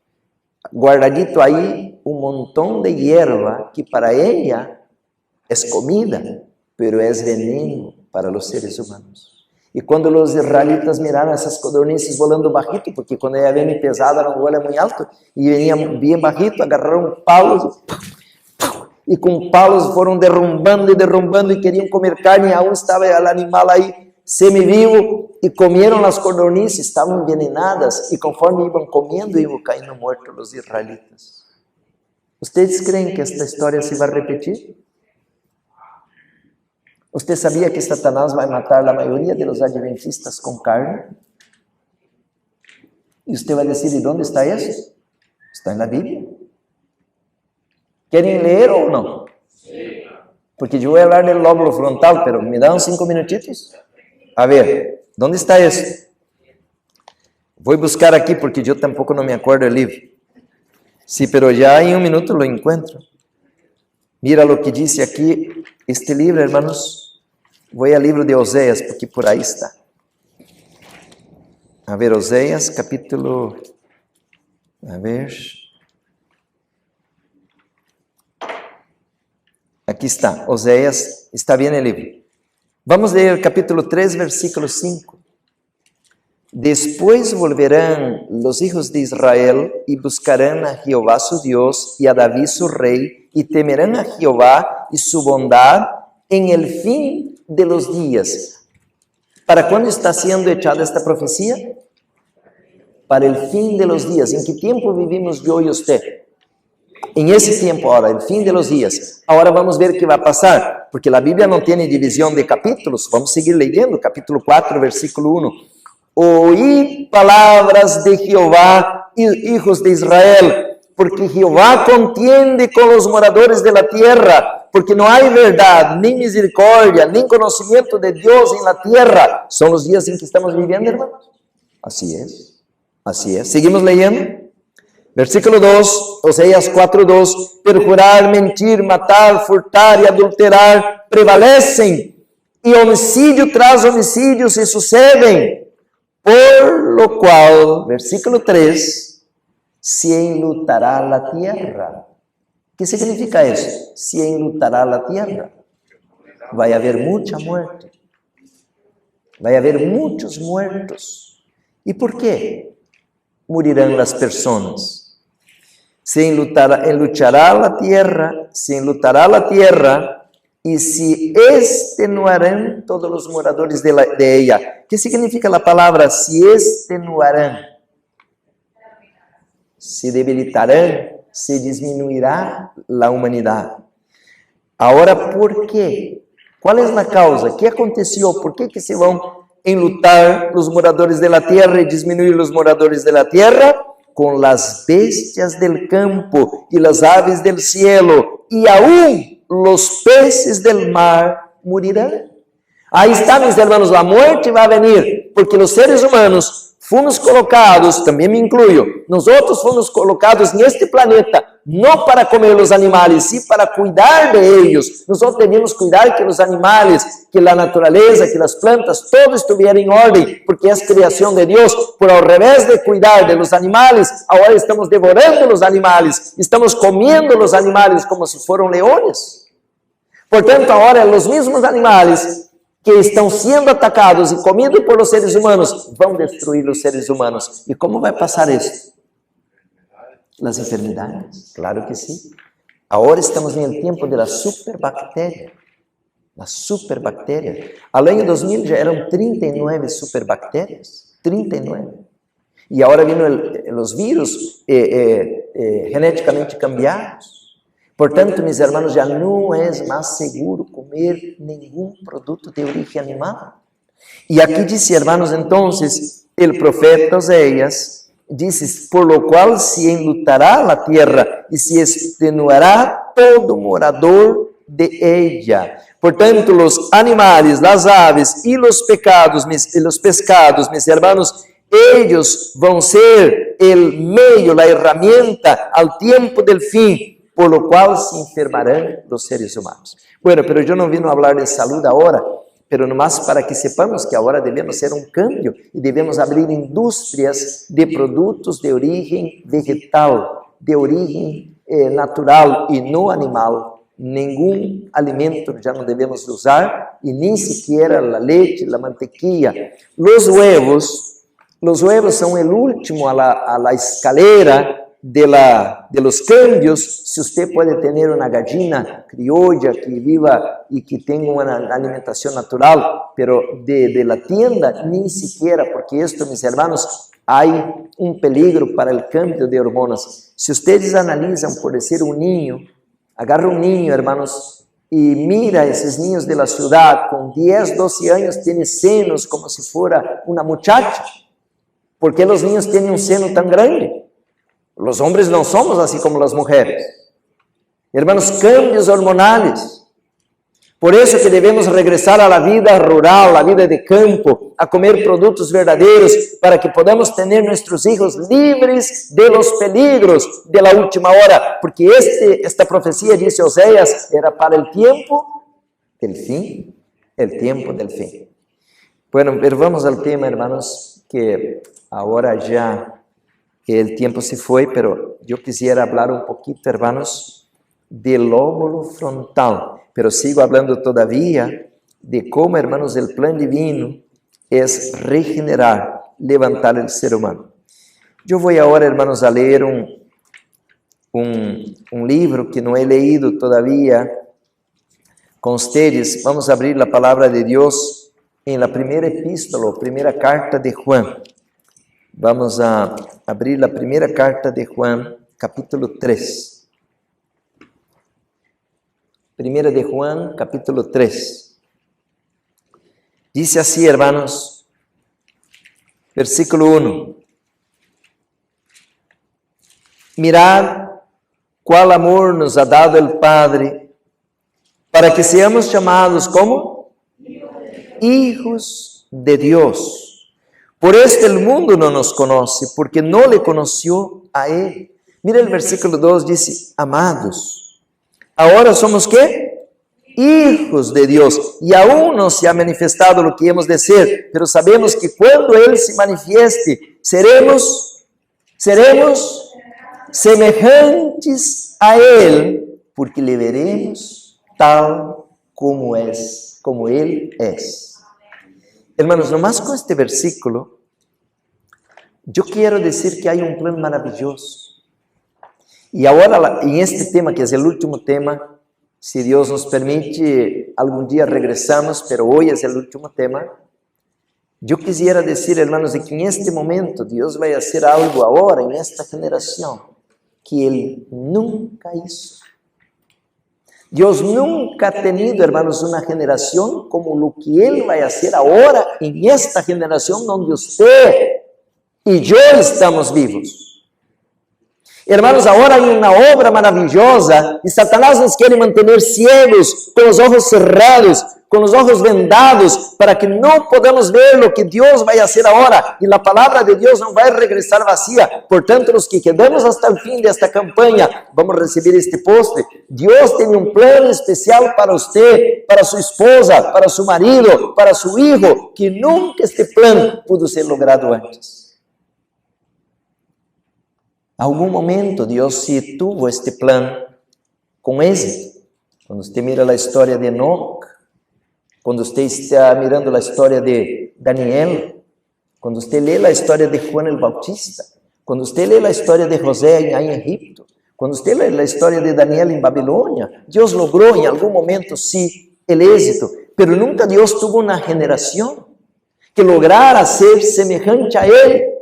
guardadito ahí un montón de hierba que para ella es comida, pero es veneno para los seres humanos. Y cuando los israelitas miraron esas codornices volando bajito, porque cuando ella viene pesada no vuela muy alto, y venían bien bajito, agarraron palos, y con palos fueron derrumbando y derrumbando, y querían comer carne, y aún estaba el animal ahí semivivo, y comieron las codornices, estaban envenenadas, y conforme iban comiendo, iban cayendo muertos los israelitas. ¿Ustedes creen que esta historia se va a repetir? ¿Usted sabía que Satanás va a matar a la mayoría de los adventistas con carne? Y usted va a decir, ¿y dónde está eso? Está en la Biblia. ¿Quieren leer o no? Porque yo voy a hablar del lóbulo frontal, pero ¿me dan 5 minutitos? A ver, ¿dónde está eso? Voy a buscar aquí porque yo tampoco no me acuerdo del libro. Sí, pero ya en un minuto lo encuentro. Mira lo que dice aquí este libro, hermanos. Voy al libro de Oseas, porque por ahí está. A ver, Oseas, capítulo... A ver... Aquí está, Oseas, está bien el libro. Vamos a leer el capítulo 3, versículo 5. Después volverán los hijos de Israel y buscarán a Jehová su Dios y a David su rey, y temerán a Jehová y su bondad en el fin de los días. ¿Para cuándo está siendo echada esta profecía? Para el fin de los días. ¿En qué tiempo vivimos yo y usted? En ese tiempo ahora, el fin de los días. Ahora vamos a ver qué va a pasar, porque la Biblia no tiene división de capítulos. Vamos a seguir leyendo, capítulo 4, versículo 1. Oíd palabras de Jehová, hijos de Israel, porque Jehová contiende con los moradores de la tierra, porque no hay verdad, ni misericordia, ni conocimiento de Dios en la tierra. ¿Son los días en que estamos viviendo, hermanos? Así es, así es. Seguimos leyendo. Versículo 2, Oseas 4:2, perjurar, mentir, matar, furtar y adulterar prevalecen, y homicidio tras homicidio se suceden, por lo cual, versículo 3, se enlutará la tierra. ¿Qué significa eso? Se enlutará la tierra. Va a haber mucha muerte. Va a haber muchos muertos. ¿Y por qué morirán las personas? Se enlutará la tierra, y se extenuarán todos los moradores de ella. ¿Qué significa la palabra se extenuarán? se debilitarán, se disminuirá la humanidad. Ahora, ¿por qué? ¿Cuál es la causa? ¿Qué aconteció? ¿Por qué que se van a enlutar los moradores de la tierra y disminuir los moradores de la tierra? Con las bestias del campo y las aves del cielo, y aún los peces del mar morirán. Ahí está, mis hermanos, la muerte va a venir, porque los seres humanos fuimos colocados, también me incluyo, nosotros fuimos colocados en este planeta, no para comer los animales, sí para cuidar de ellos. Nosotros debemos cuidar que los animales, que la naturaleza, que las plantas, todo estuviera en orden, porque es creación de Dios. Pero al revés de cuidar de los animales, ahora estamos devorando los animales, estamos comiendo los animales como si fueran leones. Por tanto, ahora los mismos animales que estão sendo atacados e comidos por los seres humanos, vão destruir los seres humanos. E como vai passar isso? Las enfermedades, claro que sí. Ahora estamos en el tiempo de la superbacteria. La superbacteria. Al año 2000 ya eran 39 superbacterias. 39. Y ahora vino los virus genéticamente cambiados. Por tanto, mis hermanos, ya no es más seguro comer ningún producto de origen animal. Y aquí dice, hermanos, entonces, el profeta Oséias dice, por lo cual se enlutará la tierra y se extenuará todo morador de ella. Por tanto, los animales, las aves y los pescados, mis hermanos, ellos van a ser el medio, la herramienta al tiempo del fin, por lo cual se enfermarán los seres humanos. Bueno, pero yo no vino a hablar de salud ahora, pero nomás para que sepamos que ahora debemos hacer un cambio y debemos abrir industrias de productos de origen vegetal, de origen natural y no animal. Ningún alimento ya no debemos usar y ni siquiera la leche, la mantequilla. Los huevos son el último a la escalera de los cambios. Si usted puede tener una gallina criolla que viva y que tenga una alimentación natural, pero de la tienda ni siquiera, porque esto, mis hermanos, hay un peligro para el cambio de hormonas. Si ustedes analizan, por decir, un niño, agarra un niño, hermanos, y mira a esos niños de la ciudad, con 10, 12 años, tiene senos como si fuera una muchacha. ¿Por qué los niños tienen un seno tan grande? Los hombres no somos así como las mujeres. Hermanos, cambios hormonales. Por eso que debemos regresar a la vida rural, la vida de campo, a comer productos verdaderos, para que podamos tener nuestros hijos libres de los peligros de la última hora. Porque esta profecía, dice Oséias, era para el tiempo del fin. El tiempo del fin. Bueno, pero vamos al tema, hermanos, que ahora ya el tiempo se fue, pero yo quisiera hablar un poquito, hermanos, del lóbulo frontal. Pero sigo hablando todavía de cómo, hermanos, el plan divino es regenerar, levantar el ser humano. Yo voy ahora, hermanos, a leer un libro que no he leído todavía con ustedes. Vamos a abrir la palabra de Dios en la primera epístola, primera carta de Juan. Vamos a abrir la primera carta de Juan, capítulo 3. Primera de Juan, capítulo 3. Dice así, hermanos, versículo 1. Mirad cuál amor nos ha dado el Padre, para que seamos llamados como hijos de Dios. Por esto el mundo no nos conoce, porque no le conoció a Él. Mira el versículo 2, dice, amados, ahora somos ¿qué? Hijos de Dios, y aún no se ha manifestado lo que hemos de ser, pero sabemos que cuando Él se manifieste, seremos semejantes a Él, porque le veremos tal como es, como Él es. Hermanos, nomás con este versículo, yo quiero decir que hay un plan maravilloso. Y ahora, en este tema, que es el último tema, si Dios nos permite, algún día regresamos, pero hoy es el último tema. Eu quisiera dizer, hermanos, de que em este momento Deus vai fazer algo agora, em esta geração, que Ele nunca hizo. Deus nunca ha tenido, hermanos, uma geração como o que Ele vai fazer agora, em esta geração, onde você e eu estamos vivos. Hermanos, agora há uma obra maravilhosa e Satanás nos quer manter ciegos, com os olhos cerrados, com os olhos vendados, para que não podamos ver o que Deus vai fazer agora. E a palavra de Deus não vai regressar vazia. Portanto, os que quedamos até o fim desta campanha, vamos receber este postre. Deus tem um plano especial para você, para sua esposa, para seu marido, para seu filho, que nunca este plano pudo ser logrado antes. Algum momento Deus se tuvo este plano com êxito. Quando você mira a história de Enoch, quando você está mirando a história de Daniel, quando você lê a história de Juan el Bautista, quando você lê a história de José em Egipto, quando você lê a história de Daniel em Babilônia, Deus logrou em algum momento sim o êxito, pero nunca Deus tuvo uma geração que lograra ser semejante a Ele.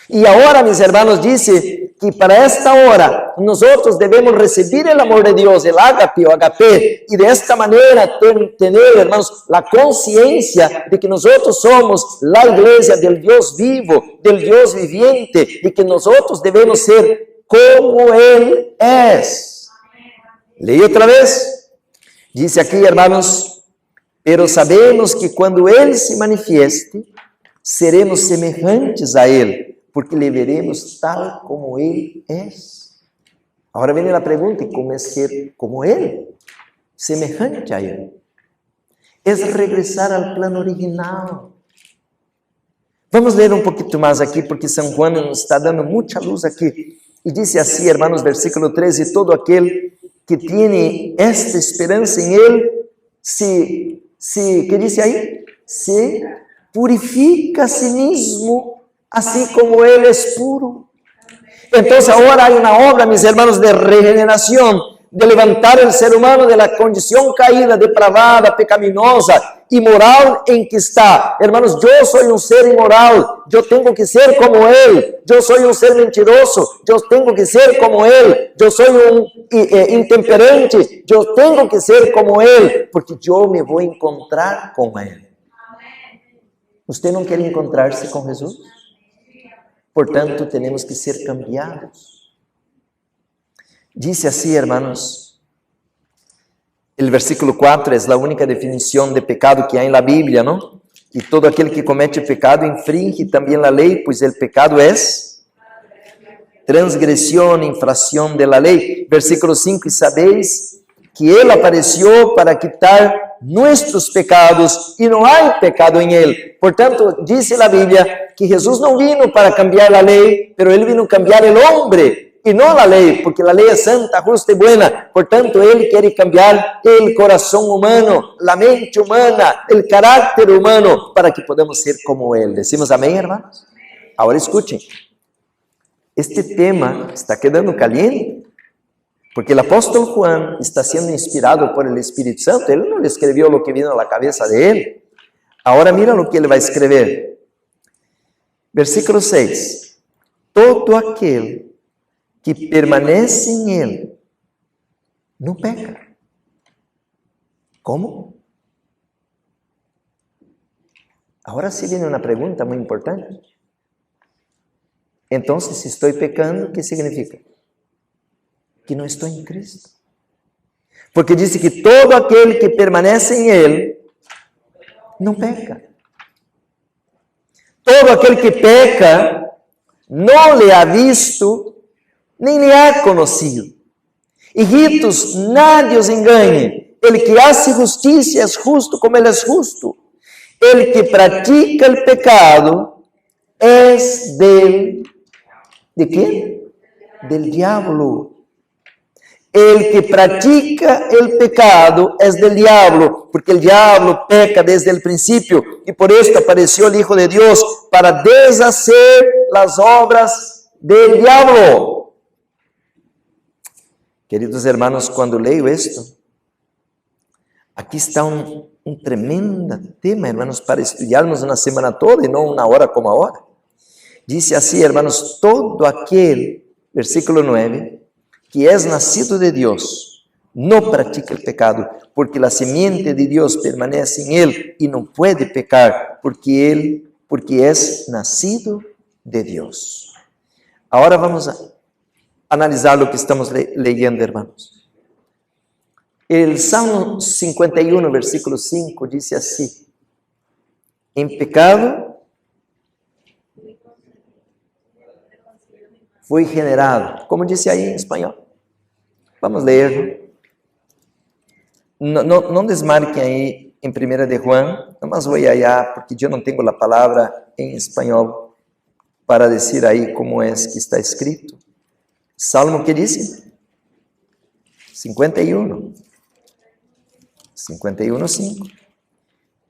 E agora, meus irmãos, diz que para esta hora, nós devemos receber o amor de Deus, o ágape, o agapé, e de esta maneira ter, irmãos, a consciência de que nós somos a igreja del Deus vivo, del Deus viviente, e que nós devemos ser como Ele é. Leia outra vez. Diz aqui, irmãos, pero sabemos que quando Ele se manifieste, seremos semelhantes a Ele, porque le veremos tal como Ele é. Agora vem a pergunta, como é ser como Ele? Semejante a Ele. É regressar ao plano original. Vamos ler um pouquinho mais aqui, porque São Juan nos está dando muita luz aqui. E diz assim, irmãos, versículo 13, todo aquele que tem esta esperança em Ele, que diz aí? Se purifica a si mesmo, assim como Ele é puro. Então, agora há uma obra, meus irmãos, de regeneração, de levantar o ser humano da condição caída, depravada, pecaminosa, imoral em que está. Hermanos, eu sou um ser imoral, eu tenho que ser como Ele. Eu sou um ser mentiroso, eu tenho que ser como Ele. Eu sou um intemperante, eu tenho que ser como Ele, porque eu me vou encontrar com Ele. Você não quer encontrar-se com Jesus? Portanto, temos que ser cambiados. Dice assim, hermanos, o versículo 4 é a única definição de pecado que há na Bíblia, não? E todo aquele que comete pecado infringe também a lei, pois o pecado é transgressão, infração de la lei. Versículo 5, e sabeis que Ele apareceu para quitar nossos pecados, e não há pecado em Ele. Portanto, diz a Bíblia que Jesus não vino para cambiar a lei, pero Ele vino cambiar o homem, e não a lei, porque a lei é santa, justa e buena. Portanto, Ele quer cambiar o coração humano, a mente humana, o caráter humano, para que podamos ser como Ele. Decimos amém, irmãos? Agora escutem. Este tema está quedando caliente, porque o apóstolo Juan está sendo inspirado por el Espírito Santo. Ele não escreveu o que vino à cabeça de ele. Agora mira o que ele vai escrever. Versículo 6. Todo aquele que permanece em Ele não peca. Como? Agora sim vem uma pergunta muito importante. Então, se estou pecando, o que significa? Que não estou em Cristo. Porque diz que todo aquele que permanece em Ele não peca. Todo aquele que peca não lhe ha visto, nem lhe ha conhecido. Hijitos, nadie os engane. El que hace justiça é justo como Ele é justo. El que pratica el pecado é ¿de quién? Del diablo. El que pratica el pecado es del diablo, porque el diablo peca desde el principio, y por esto apareció el Hijo de Dios, para deshacer las obras del diablo. Queridos hermanos, cuando leo esto, aquí está um tremendo tema, hermanos, para estudarmos uma semana toda e não uma hora como agora. Diz assim, hermanos, todo aquele, versículo 9, que é nascido de Deus, não pratica o pecado, porque a semente de Deus permanece em ele e não pode pecar, porque é nascido de Deus. Agora vamos a analisar o que estamos leyendo, hermanos. El Salmo 51, versículo 5, dice así: en pecado fui generado. Como dice ahí en español? Vamos a leerlo. No desmarquen ahí en Primera de Juan, nomás voy allá porque yo no tengo la palabra en español para decir ahí cómo es que está escrito. Salmo, ¿qué dice? 51. 51:5.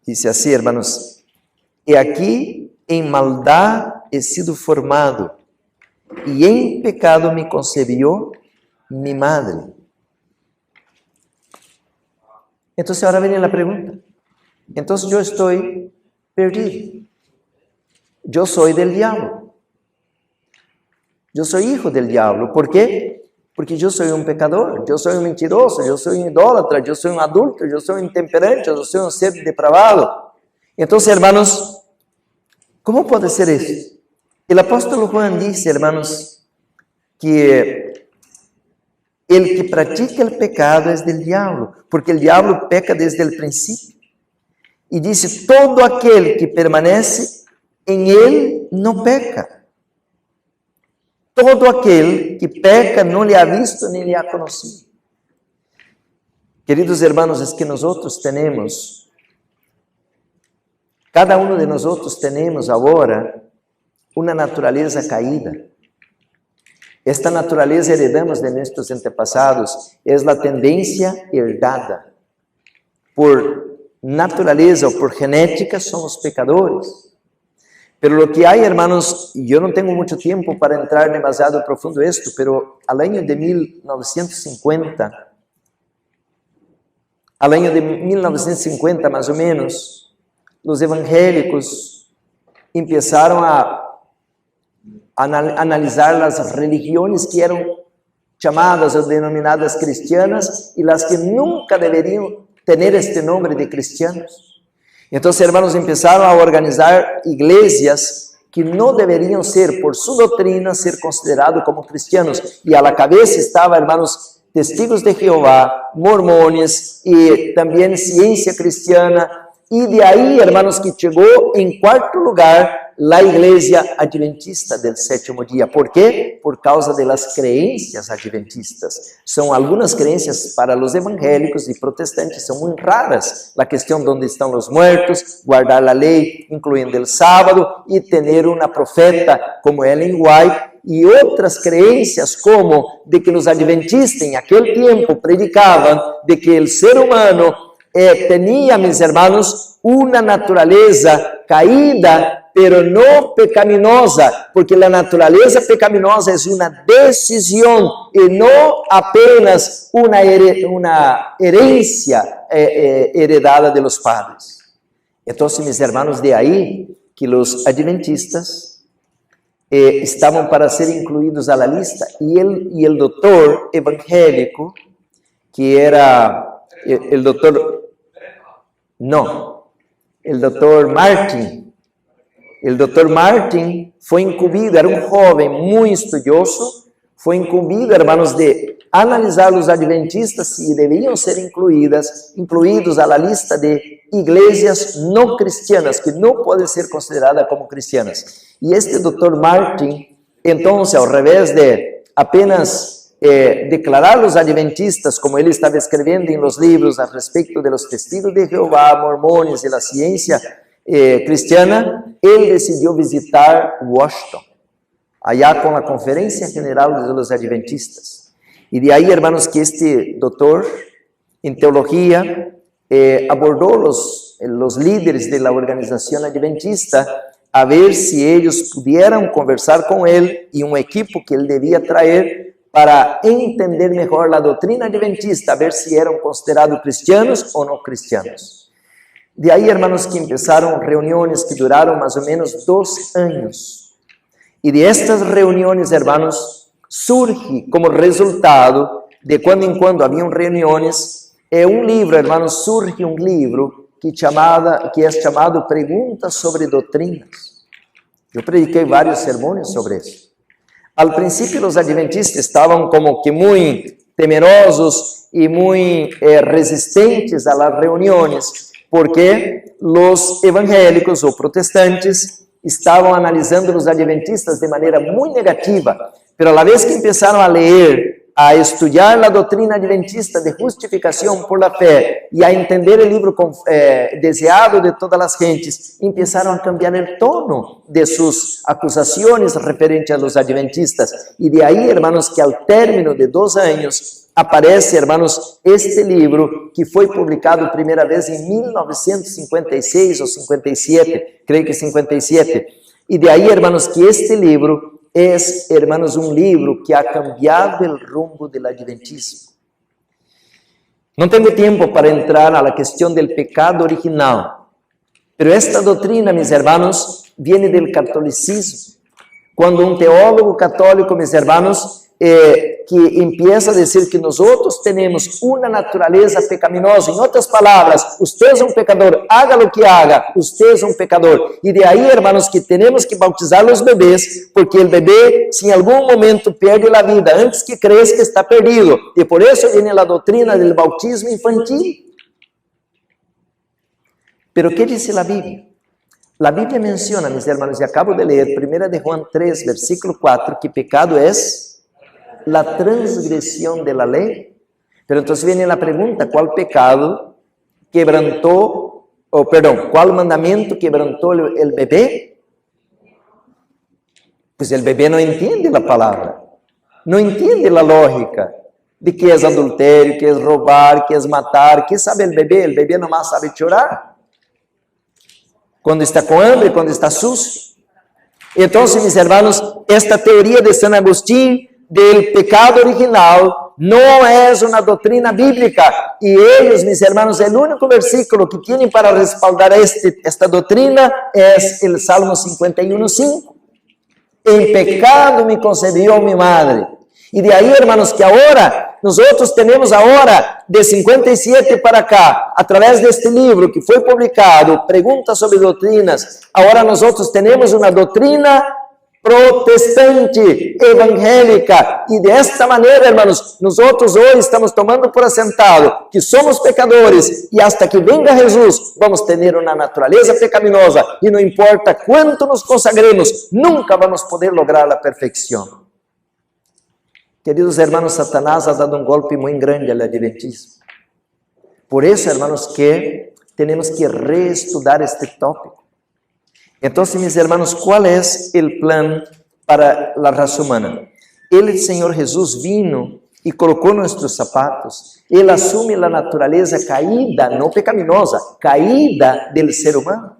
Dice así, hermanos: e aquí en maldad he sido formado, y en pecado me concebió mi madre. Entonces ahora viene la pregunta. Entonces yo estoy perdido. Yo soy del diablo. Yo soy hijo del diablo. ¿Por qué? Porque yo soy un pecador, yo soy un mentiroso, yo soy un idólatra, yo soy un adúltero, yo soy un intemperante, yo soy un ser depravado. Entonces, hermanos, ¿cómo puede ser eso? El apóstol Juan dice, hermanos, que el que practica el pecado es del diablo, porque el diablo peca desde el principio. Y dice, todo aquel que permanece en él no peca. Todo aquel que peca no le ha visto ni le ha conocido. Queridos hermanos, es que nosotros tenemos, cada uno de nosotros tenemos ahora una naturaleza caída. Esta naturaleza heredamos de nuestros antepasados, es la tendencia herdada. Por naturaleza o por genética somos pecadores. Pero lo que hay, hermanos, y yo no tengo mucho tiempo para entrar demasiado profundo en esto, pero al año de 1950, más o menos, los evangélicos empezaron a analizar las religiones que eran llamadas o denominadas cristianas y las que nunca deberían tener este nombre de cristianos. Entonces, hermanos, empezaron a organizar iglesias que no deberían ser, por su doctrina, ser considerados como cristianos. Y a la cabeza estaba, hermanos, testigos de Jehová, mormones y también ciencia cristiana. Y de ahí, hermanos, que llegó en cuarto lugar la iglesia adventista del séptimo día. ¿Por qué? Por causa de las creencias adventistas. Son algunas creencias para los evangélicos y protestantes, son muy raras. La cuestión donde están los muertos, guardar la ley, incluyendo el sábado, y tener una profeta como Ellen White, y otras creencias como de que los adventistas en aquel tiempo predicaban de que el ser humano tenía, mis hermanos, una naturaleza caída, pero no pecaminosa, porque la naturaleza pecaminosa es una decisión y no apenas una herencia heredada de los padres. Entonces, mis hermanos, de ahí que los adventistas estaban para ser incluidos a la lista, y el doctor evangélico, que era el doctor Martin. El doctor Martin fue incumbido, era un joven muy estudioso, fue incumbido, hermanos, de analizar los adventistas si debían ser incluidos a la lista de iglesias no cristianas, que no pueden ser consideradas como cristianas. Y este doctor Martin, entonces, al revés de apenas declarar los adventistas, como él estaba escribiendo en los libros al respecto de los testigos de Jehová, mormones y la ciencia cristiana, él decidió visitar Washington, allá con la Conferencia General de los Adventistas. Y de ahí, hermanos, que este doctor en teología abordó los líderes de la organización adventista a ver si ellos pudieran conversar con él y un equipo que él debía traer para entender mejor la doctrina adventista, a ver si eran considerados cristianos o no cristianos. De ahí, hermanos, que empezaron reuniones que duraron más o menos 2 años. Y de estas reuniones, hermanos, surge como resultado, de cuando en cuando habían reuniones, un libro, hermanos, surge un libro que es llamado Preguntas sobre Doutrinas. Yo prediqué varios sermones sobre eso. Al principio los adventistas estaban como que muy temerosos y muy resistentes a las reuniones, porque los evangélicos o protestantes estaban analizando los adventistas de manera muy negativa, pero a la vez que empezaron a leer, a estudiar la doctrina adventista de justificación por la fe y a entender el libro deseado de todas las gentes, empezaron a cambiar el tono de sus acusaciones referentes a los adventistas. Y de ahí, hermanos, que al término de 2 años aparece, hermanos, este libro que fue publicado primera vez en 1956 o 57, creo que 57. Y de ahí, hermanos, que este libro es, hermanos, un libro que ha cambiado el rumbo del adventismo. No tengo tiempo para entrar a la cuestión del pecado original, pero esta doctrina, mis hermanos, viene del catolicismo. Cuando un teólogo católico, mis hermanos, que empieza a decir que nosotros tenemos una naturaleza pecaminosa, en otras palabras, usted es un pecador, haga lo que haga, usted es un pecador. Y de ahí, hermanos, que tenemos que bautizar los bebés, porque el bebé, si en algún momento pierde la vida, antes que crezca está perdido. Y por eso viene la doctrina del bautismo infantil. Pero ¿qué dice la Biblia? La Biblia menciona, mis hermanos, y acabo de leer, 1 de Juan 3, versículo 4, que pecado es la transgresión de la ley. Pero entonces viene la pregunta, ¿cuál pecado quebrantó, cuál mandamiento quebrantó el bebé? Pues el bebé no entiende la palabra, no entiende la lógica de qué es adulterio, qué es robar, qué es matar. ¿Qué sabe el bebé? El bebé nomás sabe llorar cuando está con hambre, cuando está sucio. Entonces, mis hermanos, esta teoría de San Agustín del pecado original no es una doctrina bíblica, y ellos, mis hermanos, el único versículo que tienen para respaldar esta doctrina es el Salmo 51:5. En pecado me concebió mi madre. Y de ahí, hermanos, que ahora, nosotros tenemos ahora, de 57 para acá, a través de este libro que fue publicado, Preguntas sobre Doctrinas, ahora nosotros tenemos una doctrina protestante, evangélica, y de esta manera, hermanos, nosotros hoy estamos tomando por asentado que somos pecadores, y hasta que venga Jesús vamos a tener una naturaleza pecaminosa, y no importa cuánto nos consagremos, nunca vamos a poder lograr la perfección. Queridos hermanos, Satanás ha dado un golpe muy grande al adventismo. Por eso, hermanos, que tenemos que reestudar este tópico. Entonces, mis hermanos, ¿cuál es el plan para la raza humana? El Señor Jesús vino y colocó nuestros zapatos. Él asume la naturaleza caída, no pecaminosa, caída del ser humano.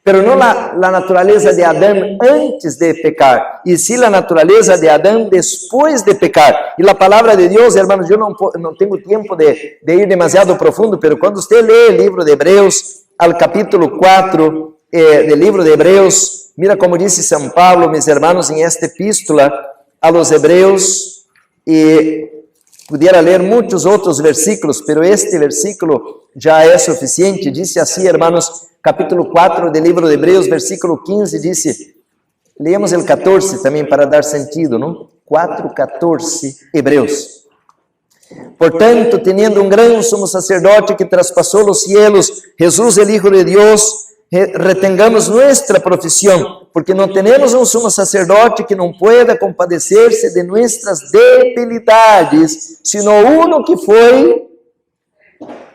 Pero no la naturaleza de Adán antes de pecar, y sí la naturaleza de Adán después de pecar. Y la palabra de Dios, hermanos, yo no tengo tiempo de ir demasiado profundo, pero cuando usted lee el libro de Hebreos, al capítulo 4, del libro de Hebreos, mira como dice San Pablo, mis hermanos, en esta epístola a los Hebreos, y pudiera leer muchos otros versículos, pero este versículo ya es suficiente. Dice así, hermanos, capítulo 4 del libro de Hebreos, versículo 15, dice, leemos el 14 también para dar sentido, ¿no? 4:14, Hebreos. Por tanto, teniendo un gran sumo sacerdote que traspasó los cielos, Jesús, el Hijo de Dios, retengamos nuestra profesión, porque no tenemos un sumo sacerdote que no pueda compadecerse de nuestras debilidades, sino uno que fue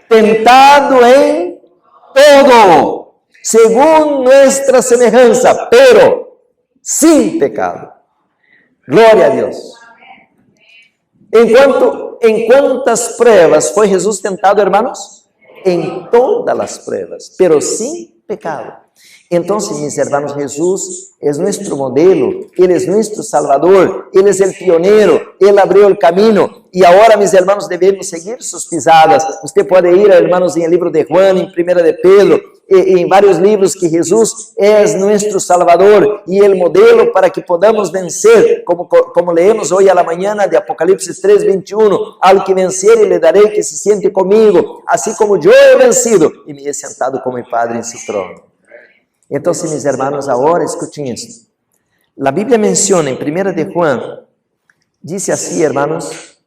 tentado en todo, según nuestra semejanza, pero sin pecado. Gloria a Dios. ¿En cuántas pruebas fue Jesús tentado, hermanos? En todas las pruebas, pero sin pecado. Entonces, mis hermanos, Jesús es nuestro modelo, Él es nuestro Salvador, Él es el pionero, Él abrió el camino, y ahora, mis hermanos, debemos seguir sus pisadas. Usted puede ir, hermanos, en el libro de Juan, en 1 de Pedro, em vários livros que Jesus é nosso Salvador e o modelo para que podamos vencer, como leemos hoje à la manhã de Apocalipse 3:21, al que vencer lhe darei que se siente comigo, assim como eu he vencido e me he sentado com meu Padre em seu trono. Então, meus irmãos, agora escutem isto. A Bíblia menciona em 1 de Juan, diz assim, hermanos,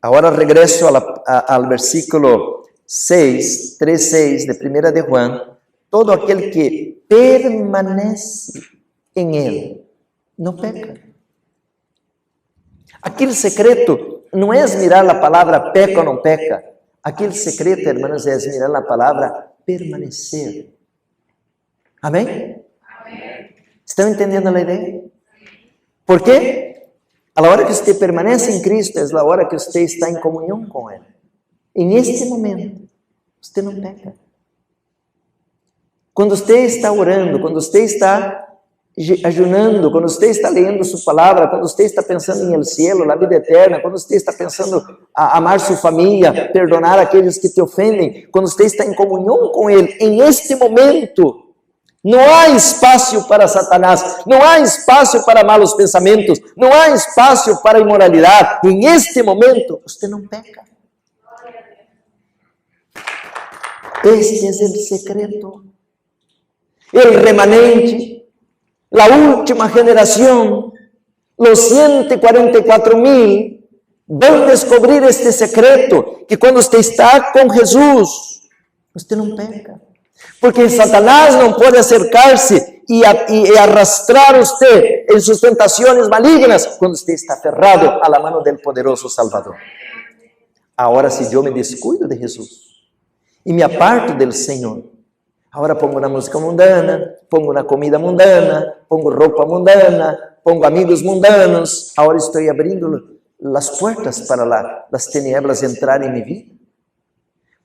agora regresso ao versículo 6, 3:6 de 1 de Juan, todo aquele que permanece em Ele, não peca. Aquele secreto não é mirar a palavra peca ou não peca. Aquele secreto, hermanos, é mirar a palavra permanecer. Amém? Amém. Estão entendendo a ideia? Por quê? A hora que você permanece em Cristo, é a hora que você está em comunhão com Ele. Em este momento, você não peca. Quando você está orando, quando você está ayunando, quando você está lendo sua palavra, quando você está pensando em el cielo, na vida eterna, quando você está pensando a amar sua família, perdonar aqueles que te ofendem, quando você está em comunhão com Ele, em este momento, não há espaço para Satanás, não há espaço para malos pensamentos, não há espaço para imoralidade. Em este momento, você não peca. Este é o secreto. El remanente, la última generación, los 144,000 van a descubrir este secreto, que cuando usted está con Jesús, usted no peca. Porque Satanás não pode acercar-se e arrastrar usted em suas tentações malignas quando você está aferrado a la mano del poderoso Salvador. Agora, se eu me descuido de Jesus e me aparto del Senhor, agora pongo na música mundana, pongo na comida mundana, pongo roupa mundana, pongo amigos mundanos, agora estou abrindo as portas para as tinieblas entrar em minha vida.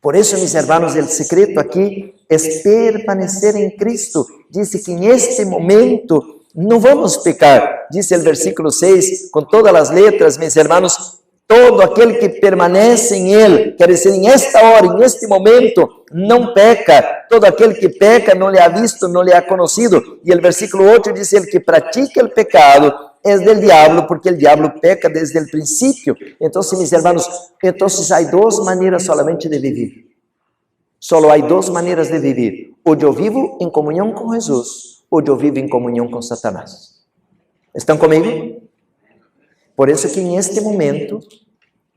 Por isso, meus irmãos, o secreto aqui é permanecer em Cristo. Diz que em este momento não vamos pecar. Diz o versículo 6, com todas as letras, meus irmãos, todo aquele que permanece em Ele, quer dizer, em esta hora, em este momento, não peca. Todo aquele que peca não lhe ha visto, não lhe ha conhecido. E o versículo 8 diz, el que pratica o pecado é del diablo, porque o diablo peca desde o princípio. Então, meus irmãos, há duas maneiras solamente de viver. Só há duas maneiras de viver. Ou eu vivo em comunhão com Jesus, ou eu vivo em comunhão com Satanás. Estão comigo? Por isso que em este momento,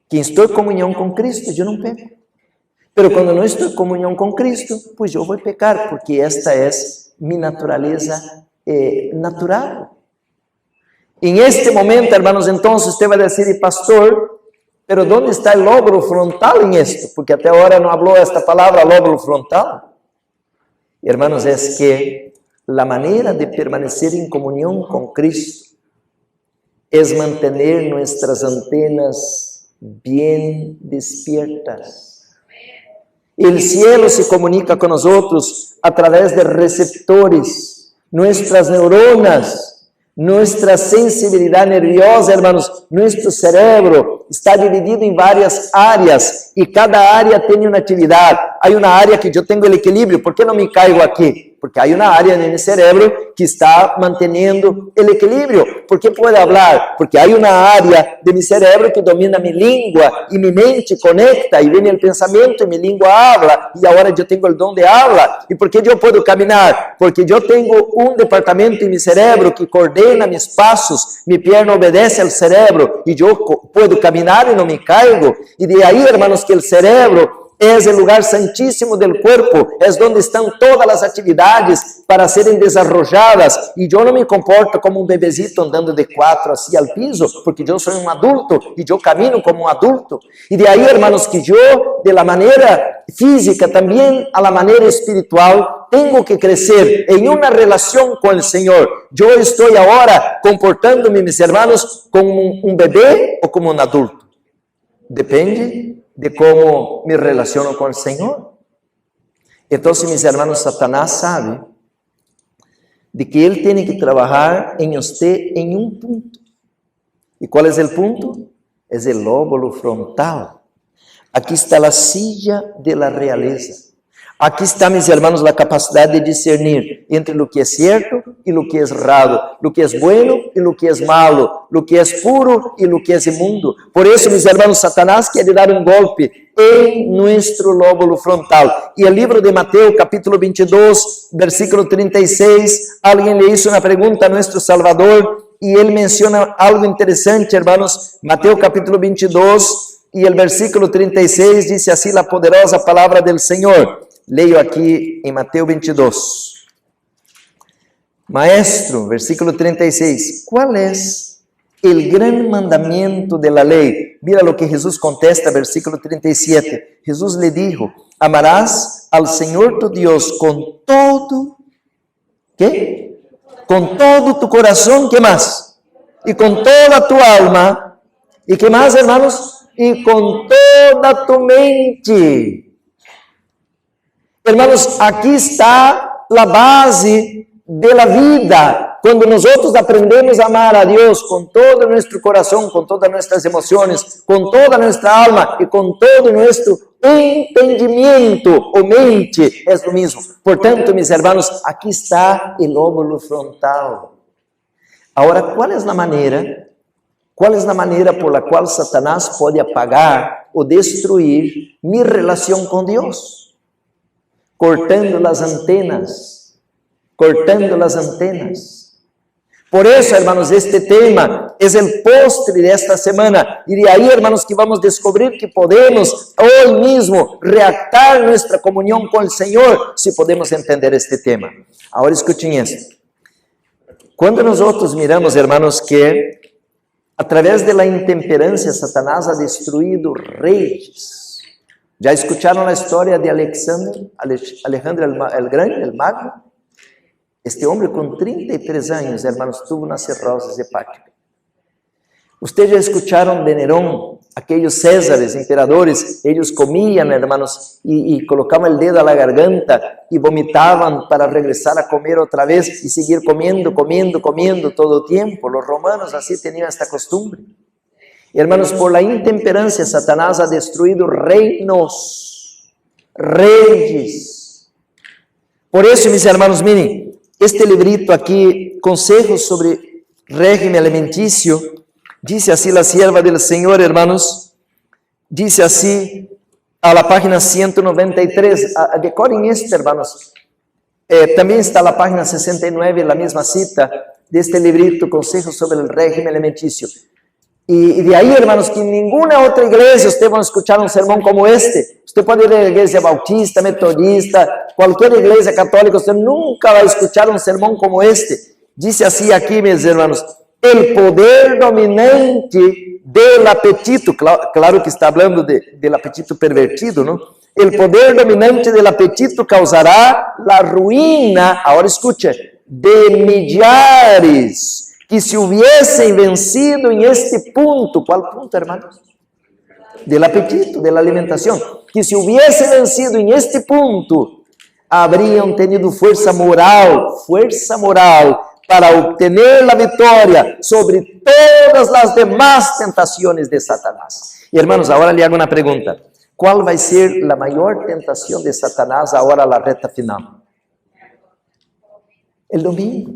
que estou em comunhão com Cristo, eu não peco. Mas quando não estou em comunhão com Cristo, pues eu vou pecar, porque esta é minha natureza natural. En este momento, hermanos, entonces usted va a decir, pastor, pero ¿dónde está el lóbulo frontal en esto? Porque hasta ahora no habló esta palabra, lóbulo frontal. Hermanos, es que la manera de permanecer en comunión con Cristo es mantener nuestras antenas bien despiertas. El cielo se comunica con nosotros a través de receptores, nuestras neuronas, nuestra sensibilidad nerviosa, hermanos, nuestro cerebro está dividido en varias áreas y cada área tiene una actividad. Hay una área que yo tengo el equilibrio. ¿Por qué no me caigo aquí? Porque hay una área en mi cerebro que está manteniendo el equilibrio. ¿Por qué puedo hablar? Porque hay una área de mi cerebro que domina mi lengua y mi mente conecta y viene el pensamiento y mi lengua habla y ahora yo tengo el don de habla. ¿Y por qué yo puedo caminar? Porque yo tengo un departamento en mi cerebro que coordena mis pasos, mi pierna obedece al cerebro y yo puedo caminar y no me caigo. Y de ahí, hermanos, que el cerebro es el lugar santísimo del cuerpo, es donde están todas las actividades para serem desarrolladas, y yo no me comporto como un bebecito andando de 4 así al piso, porque yo soy un adulto, y yo camino como un adulto, y de ahí, hermanos, que yo, de la manera física, también a la manera espiritual, tengo que crecer en una relación con el Señor. Yo estoy ahora comportándome, mis hermanos, como un bebé o como un adulto. Depende de como me relaciono com o Senhor. Então, meus irmãos, Satanás sabe de que ele tem que trabalhar em você em um ponto. E qual é o ponto? É o lóbulo frontal. Aqui está a silla de la realeza. Aquí está, mis hermanos, la capacidad de discernir entre lo que es cierto y lo que es errado, lo que es bueno y lo que es malo, lo que es puro y lo que es inmundo. Por eso, mis hermanos, Satanás quiere dar un golpe en nuestro lóbulo frontal. Y el libro de Mateo, capítulo 22, versículo 36, alguien le hizo una pregunta a nuestro Salvador y él menciona algo interesante, hermanos. Mateo, capítulo 22 y el versículo 36 dice así la poderosa palabra del Señor. Leio aqui em Mateus 22. Maestro, versículo 36. ¿Cuál es el gran mandamiento de la ley? Mira lo que Jesús contesta, versículo 37. Jesús le dijo, amarás al Señor tu Dios con todo, ¿qué? Con todo tu corazón, ¿qué más? Y con toda tu alma. ¿Y qué más, hermanos? Y con toda tu mente. Hermanos, aqui está a base da vida. Quando nós aprendemos a amar a Deus com todo nosso coração, com todas nossas emoções, com toda nossa alma e com todo nosso entendimento ou mente, é o mesmo. Portanto, meus irmãos, aqui está o lóbulo frontal. Agora, qual é a maneira? Qual é a maneira por la qual Satanás pode apagar ou destruir minha relação com Deus? Cortando las antenas, cortando las antenas. Por eso, hermanos, este tema es el postre de esta semana. Y de ahí, hermanos, que vamos a descubrir que podemos hoy mismo reactar nuestra comunión con el Señor si podemos entender este tema. Ahora escuchen esto. Cuando nosotros miramos, hermanos, que a través de la intemperancia Satanás ha destruido reyes. ¿Ya escucharon la historia de Alejandro el Grande, el Magno? Este hombre con 33 años, hermanos, tuvo una cirrosis hepática. Ustedes ya escucharon de Nerón, aquellos césares, emperadores, ellos comían, hermanos, y colocaban el dedo a la garganta y vomitaban para regresar a comer otra vez y seguir comiendo todo el tiempo. Los romanos así tenían esta costumbre. Hermanos, por la intemperancia, Satanás ha destruido reinos, reyes. Por eso, mis hermanos, miren, este librito aquí, Consejos sobre Régimen Alimenticio, dice así la sierva del Señor, hermanos, dice así a la página 193, decoren esto, hermanos. También está la página 69, la misma cita de este librito, Consejos sobre el Régimen Alimenticio. Y de ahí, hermanos, que en ninguna otra iglesia usted va a escuchar un sermón como este. Usted puede ir a la iglesia bautista, metodista, cualquier iglesia católica, usted nunca va a escuchar un sermón como este. Dice así aquí, mis hermanos, el poder dominante del apetito, claro que está hablando del apetito pervertido, ¿no? El poder dominante del apetito causará la ruina, ahora escuche, de millares que se hubiesen vencido en este punto. ¿Cuál punto, hermanos? Del apetito, de la alimentación. Que se hubiesen vencido en este punto, habrían tenido fuerza moral para obtener la victoria sobre todas las demás tentaciones de Satanás. Y hermanos, ahora le hago una pregunta. ¿Cuál va a ser la mayor tentación de Satanás ahora a la recta final? El domingo.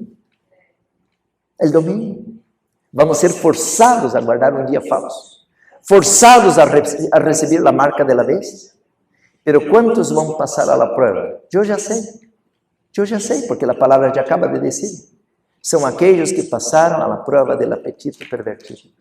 El domingo. Vamos a ser forzados a guardar un día falso. Forzados a recibir la marca de la bestia. Pero ¿cuántos van a pasar a la prueba? Yo ya sé, porque la palabra ya acaba de decir. Son aquellos que pasaron a la prueba del apetito pervertido.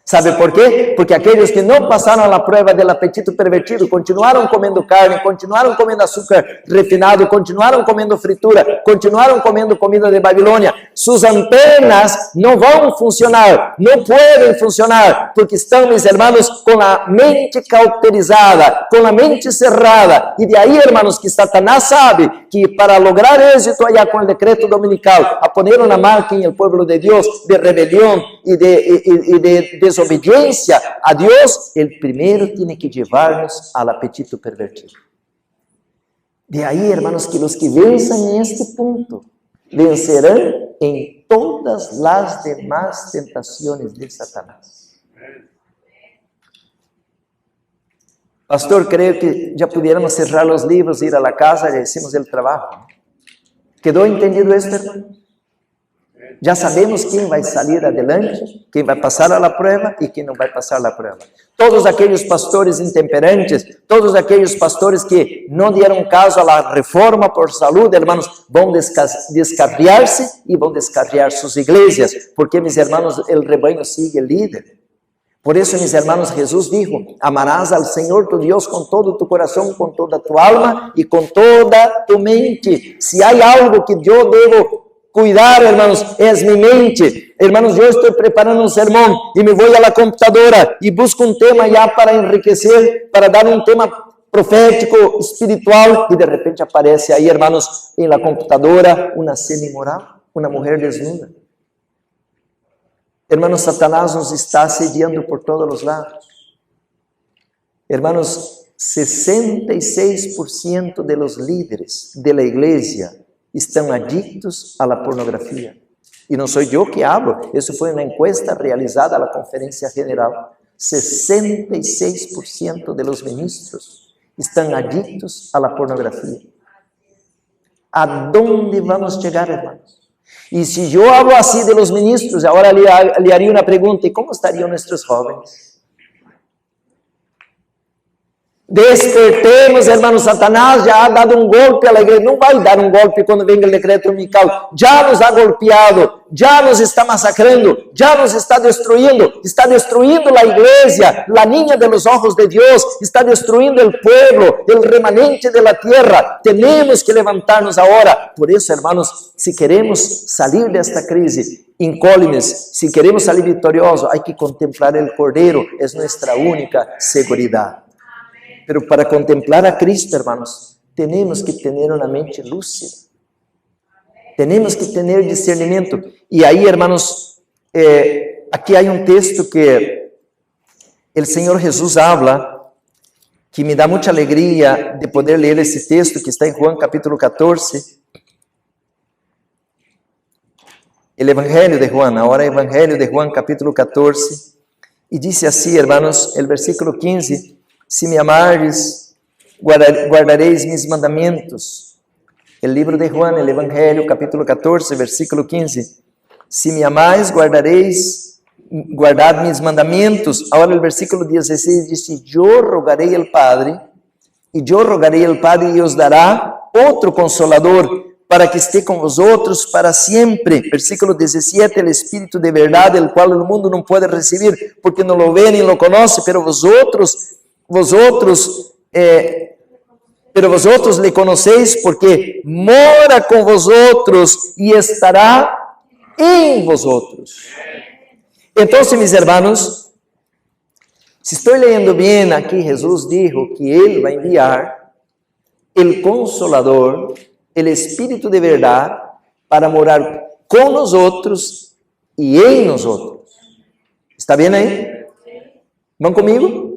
¿Sabe por qué? Porque aquellos que no pasaron a la prueba del apetito pervertido continuaron comiendo carne, continuaron comiendo azúcar refinado, continuaron comiendo fritura, continuaron comiendo comida de Babilonia. Sus antenas no van a funcionar, no pueden funcionar, porque están, mis hermanos, con la mente cauterizada, con la mente cerrada. Y de ahí, hermanos, que Satanás sabe que para lograr éxito allá con el decreto dominical, a poner una marca en el pueblo de Dios de rebelión y de desobediencia a Dios, el primero tiene que llevarnos al apetito pervertido. De ahí, hermanos, que los que venzan en este punto, vencerán en todas las demás tentaciones de Satanás. Pastor, creo que ya pudiéramos cerrar los libros, ir a la casa, ya hicimos el trabajo. ¿Quedó entendido esto, hermano? Ya sabemos quién va a salir adelante, quién va a pasar a la prueba y quién no va a pasar la prueba. Todos aquellos pastores intemperantes, todos aquellos pastores que no dieron caso a la reforma por salud, hermanos, van a descarriarse y van a descarriar sus iglesias, porque, mis hermanos, el rebaño sigue líder. Por eso, mis hermanos, Jesús dijo, amarás al Señor tu Dios con todo tu corazón, con toda tu alma y con toda tu mente. Si hay algo que yo debo cuidar, hermanos, es mi mente. Hermanos, yo estoy preparando un sermón y me voy a la computadora y busco un tema ya para enriquecer, para dar un tema profético, espiritual, y de repente aparece ahí, hermanos, en la computadora una cena inmoral, una mujer desnuda. Hermanos, Satanás nos está asediando por todos los lados. Hermanos, 66% de los líderes de la iglesia estão adictos à pornografia. E não sou eu que hablo, isso foi uma encuesta realizada na Conferência General. 66% de los ministros estão adictos à pornografia. ¿A dónde vamos chegar, hermanos? E se eu hablo assim de los ministros, agora lhe haria uma pergunta: como estariam nossos jovens? Despertemos, hermanos. Satanás já ha dado um golpe à igreja. Não vai dar um golpe quando venga o decreto dominical. Já nos ha golpeado, já nos está massacrando, já nos está destruindo a igreja, a niña de los ojos de Deus, está destruindo o pueblo, o remanente de la tierra. Temos que levantar-nos agora. Por isso, hermanos, se queremos sair desta crise incólumes, se queremos sair vitoriosos, há que contemplar o Cordeiro, é nossa única seguridade. Pero para contemplar a Cristo, hermanos, tenemos que tener una mente lúcida. Tenemos que tener discernimiento. Y ahí, hermanos, aquí hay un texto que el Señor Jesús habla, que me da mucha alegría de poder leer ese texto que está en Juan capítulo 14. El Evangelio de Juan, ahora Evangelio de Juan capítulo 14. Y dice así, hermanos, el versículo 15. Se me amares, guardareis mis mandamentos. El libro de Juan, el Evangelio, capítulo 14, versículo 15. Se me amáis, guardad mis mandamentos. Ahora el versículo 16 dice, yo rogaré al Padre y os dará otro consolador para que esté con vosotros para siempre. Versículo 17, el Espíritu de verdad, el cual el mundo no puede recibir porque no lo ve ni lo conoce, pero vosotros le conocéis porque mora con vosotros y estará en vosotros. Entonces, mis hermanos, si estoy leyendo bien aquí, Jesús dijo que Él va a enviar el Consolador, el Espíritu de verdad, para morar con nosotros y en nosotros. ¿Está bien ahí? ¿Van conmigo?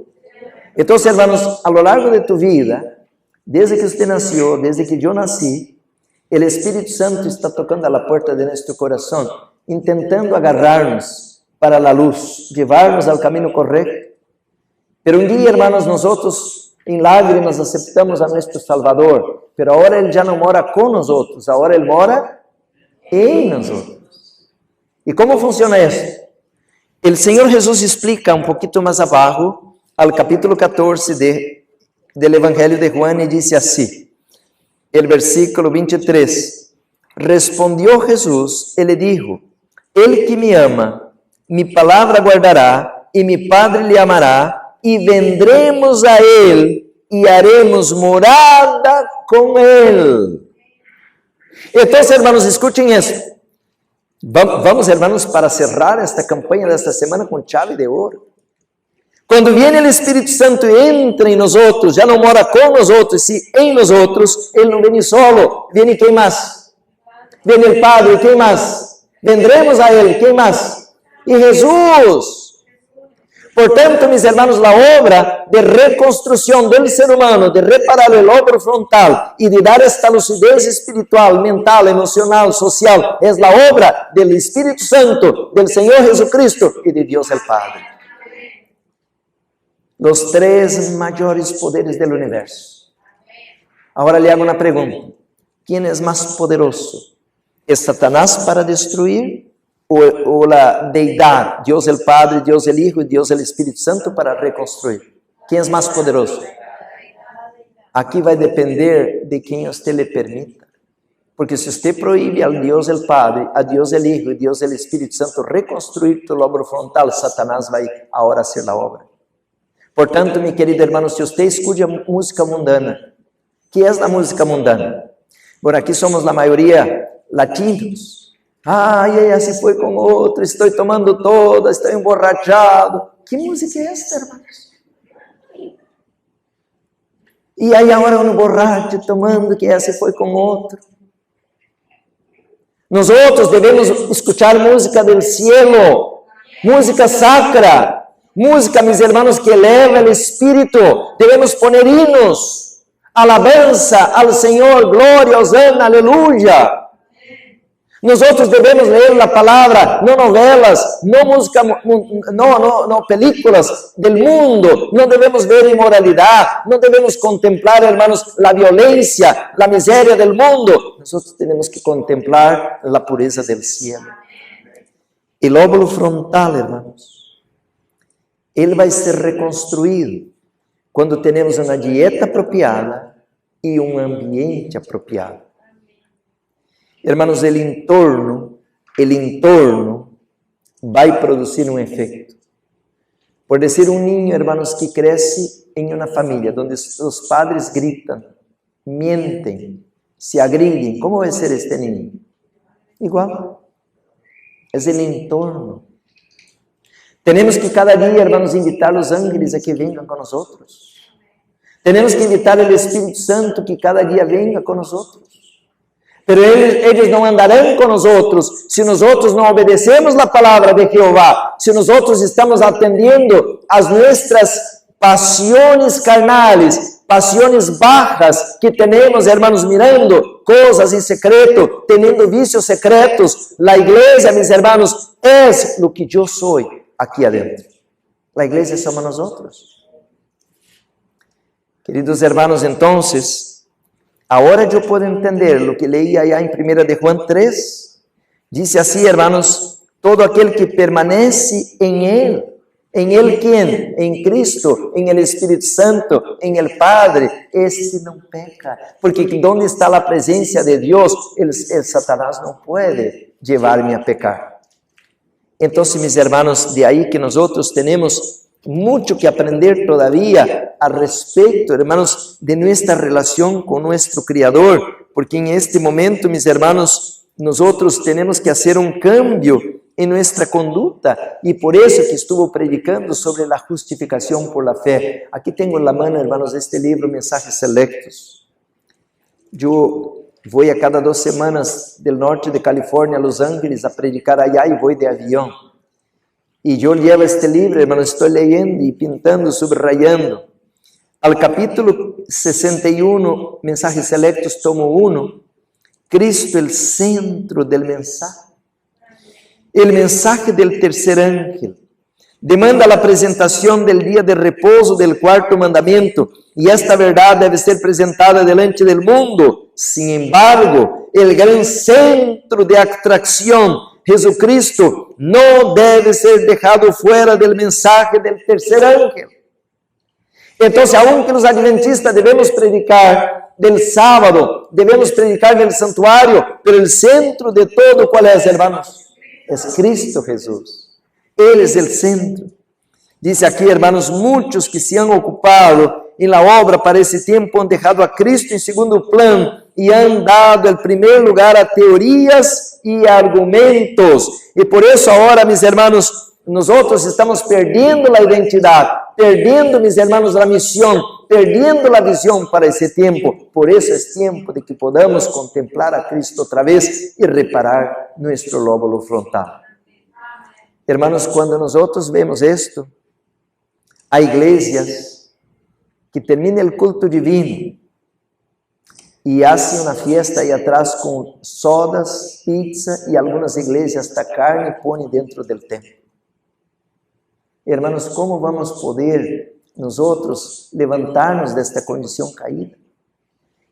Entonces, hermanos, a lo largo de tu vida, desde que usted nació, desde que yo nací, el Espíritu Santo está tocando a la puerta de nuestro corazón, intentando agarrarnos para la luz, llevarnos al camino correcto. Pero un día, hermanos, nosotros en lágrimas aceptamos a nuestro Salvador, pero ahora Él ya no mora con nosotros, ahora Él mora en nosotros. ¿Y cómo funciona eso? El Señor Jesús explica un poquito más abajo, al capítulo 14 del Evangelio de Juan, y dice así, el versículo 23, respondió Jesús y le dijo, el que me ama, mi palabra guardará, y mi Padre le amará, y vendremos a Él, y haremos morada con Él. Entonces, hermanos, escuchen eso. Vamos, hermanos, para cerrar esta campaña de esta semana con chave de oro. Quando vem o Espírito Santo e entra em nós outros, já não mora com nós outros, se em nós outros, Ele não vem solo, vem quem mais? Vem o Padre, quem mais? Vendremos a Ele, quem mais? E Jesus. Portanto, mis hermanos, a obra de reconstrução do ser humano, de reparar o lóbulo frontal e de dar esta lucidez espiritual, mental, emocional, social, é a obra do Espírito Santo, do Senhor Jesucristo e de Deus el Padre. los 3 mayores poderes del universo. Ahora le hago una pregunta. ¿Quién es más poderoso? ¿Es Satanás para destruir o la deidad, Dios el Padre, Dios el Hijo y Dios el Espíritu Santo para reconstruir? ¿Quién es más poderoso? Aquí va a depender de quien usted le permita. Porque si usted prohíbe al Dios el Padre, a Dios el Hijo y Dios el Espíritu Santo reconstruir tu lobo frontal, Satanás va ahora hacer la obra. Por tanto, mi querido hermano, si usted escucha música mundana, ¿qué es la música mundana? Bueno, aquí somos la mayoría latinos. Ay, ella se fue con otro, estoy tomando toda, estoy emborrachado. ¿Qué música es esta, hermanos? Y hay ahora un borracho tomando que ella se fue con otro. Nosotros debemos escuchar música del cielo, música sacra, música, mis hermanos, que eleva el espíritu. Debemos poner himnos, alabanza al Señor, gloria, hosana, aleluya. Nosotros debemos leer la palabra, no novelas, no música, no películas del mundo. No debemos ver inmoralidad, no debemos contemplar, hermanos, la violencia, la miseria del mundo. Nosotros tenemos que contemplar la pureza del cielo. El óvulo frontal, hermanos, él va a ser reconstruido cuando tenemos una dieta apropiada y un ambiente apropiado. Hermanos, el entorno va a producir un efecto. Por decir, un niño, hermanos, que crece en una familia donde los padres gritan, mienten, se agreden, ¿cómo va a ser este niño? Igual. Es el entorno. Tenemos que cada día, hermanos, invitar a los ángeles a que vengan con nosotros. Tenemos que invitar al Espíritu Santo que cada día venga con nosotros. Pero ellos no andarán con nosotros si nosotros no obedecemos la palabra de Jehová, si nosotros estamos atendiendo a nuestras pasiones carnales, pasiones bajas que tenemos, hermanos, mirando cosas en secreto, teniendo vicios secretos. La iglesia, mis hermanos, es lo que yo soy aquí adentro. La iglesia somos nosotros. Queridos hermanos, entonces, ahora yo puedo entender lo que leí allá en 1 de Juan 3. Dice así, hermanos, todo aquel que permanece en Él. ¿En Él quién? En Cristo, en el Espíritu Santo, en el Padre. Este no peca. Porque donde está la presencia de Dios, el Satanás no puede llevarme a pecar. Entonces, mis hermanos, de ahí que nosotros tenemos mucho que aprender todavía al respecto, hermanos, de nuestra relación con nuestro Creador, porque en este momento, mis hermanos, nosotros tenemos que hacer un cambio en nuestra conducta, y por eso que estuvo predicando sobre la justificación por la fe. Aquí tengo en la mano, hermanos, este libro, Mensajes Selectos. Yo voy a cada 2 semanas del norte de California a Los Ángeles a predicar allá y voy de avión. Y yo llevo este libro, hermanos, estoy leyendo y pintando, subrayando. Al capítulo 61, Mensajes Selectos, tomo 1, Cristo el centro del mensaje. El mensaje del tercer ángel demanda la presentación del día de reposo del 4º mandamiento, y esta verdad debe ser presentada delante del mundo. Sin embargo, el gran centro de atracción, Jesucristo, no debe ser dejado fuera del mensaje del tercer ángel. Entonces, aunque los adventistas debemos predicar del sábado, debemos predicar del santuario, pero el centro de todo, ¿cuál es, hermanos? Es Cristo Jesús. Él es el centro. Dice aquí, hermanos, muchos que se han ocupado en la obra para ese tiempo han dejado a Cristo en segundo plano y han dado el primer lugar a teorías y argumentos. Y por eso ahora, mis hermanos, nosotros estamos perdiendo la identidad, perdiendo, mis hermanos, la misión, perdiendo la visión para ese tiempo. Por eso es tiempo de que podamos contemplar a Cristo otra vez y reparar nuestro lóbulo frontal. Hermanos, cuando nosotros vemos esto, hay iglesias que terminan el culto divino y hacen una fiesta ahí atrás con sodas, pizza, y algunas iglesias hasta carne ponen dentro del templo. Hermanos, ¿cómo vamos a poder nosotros levantarnos de esta condición caída.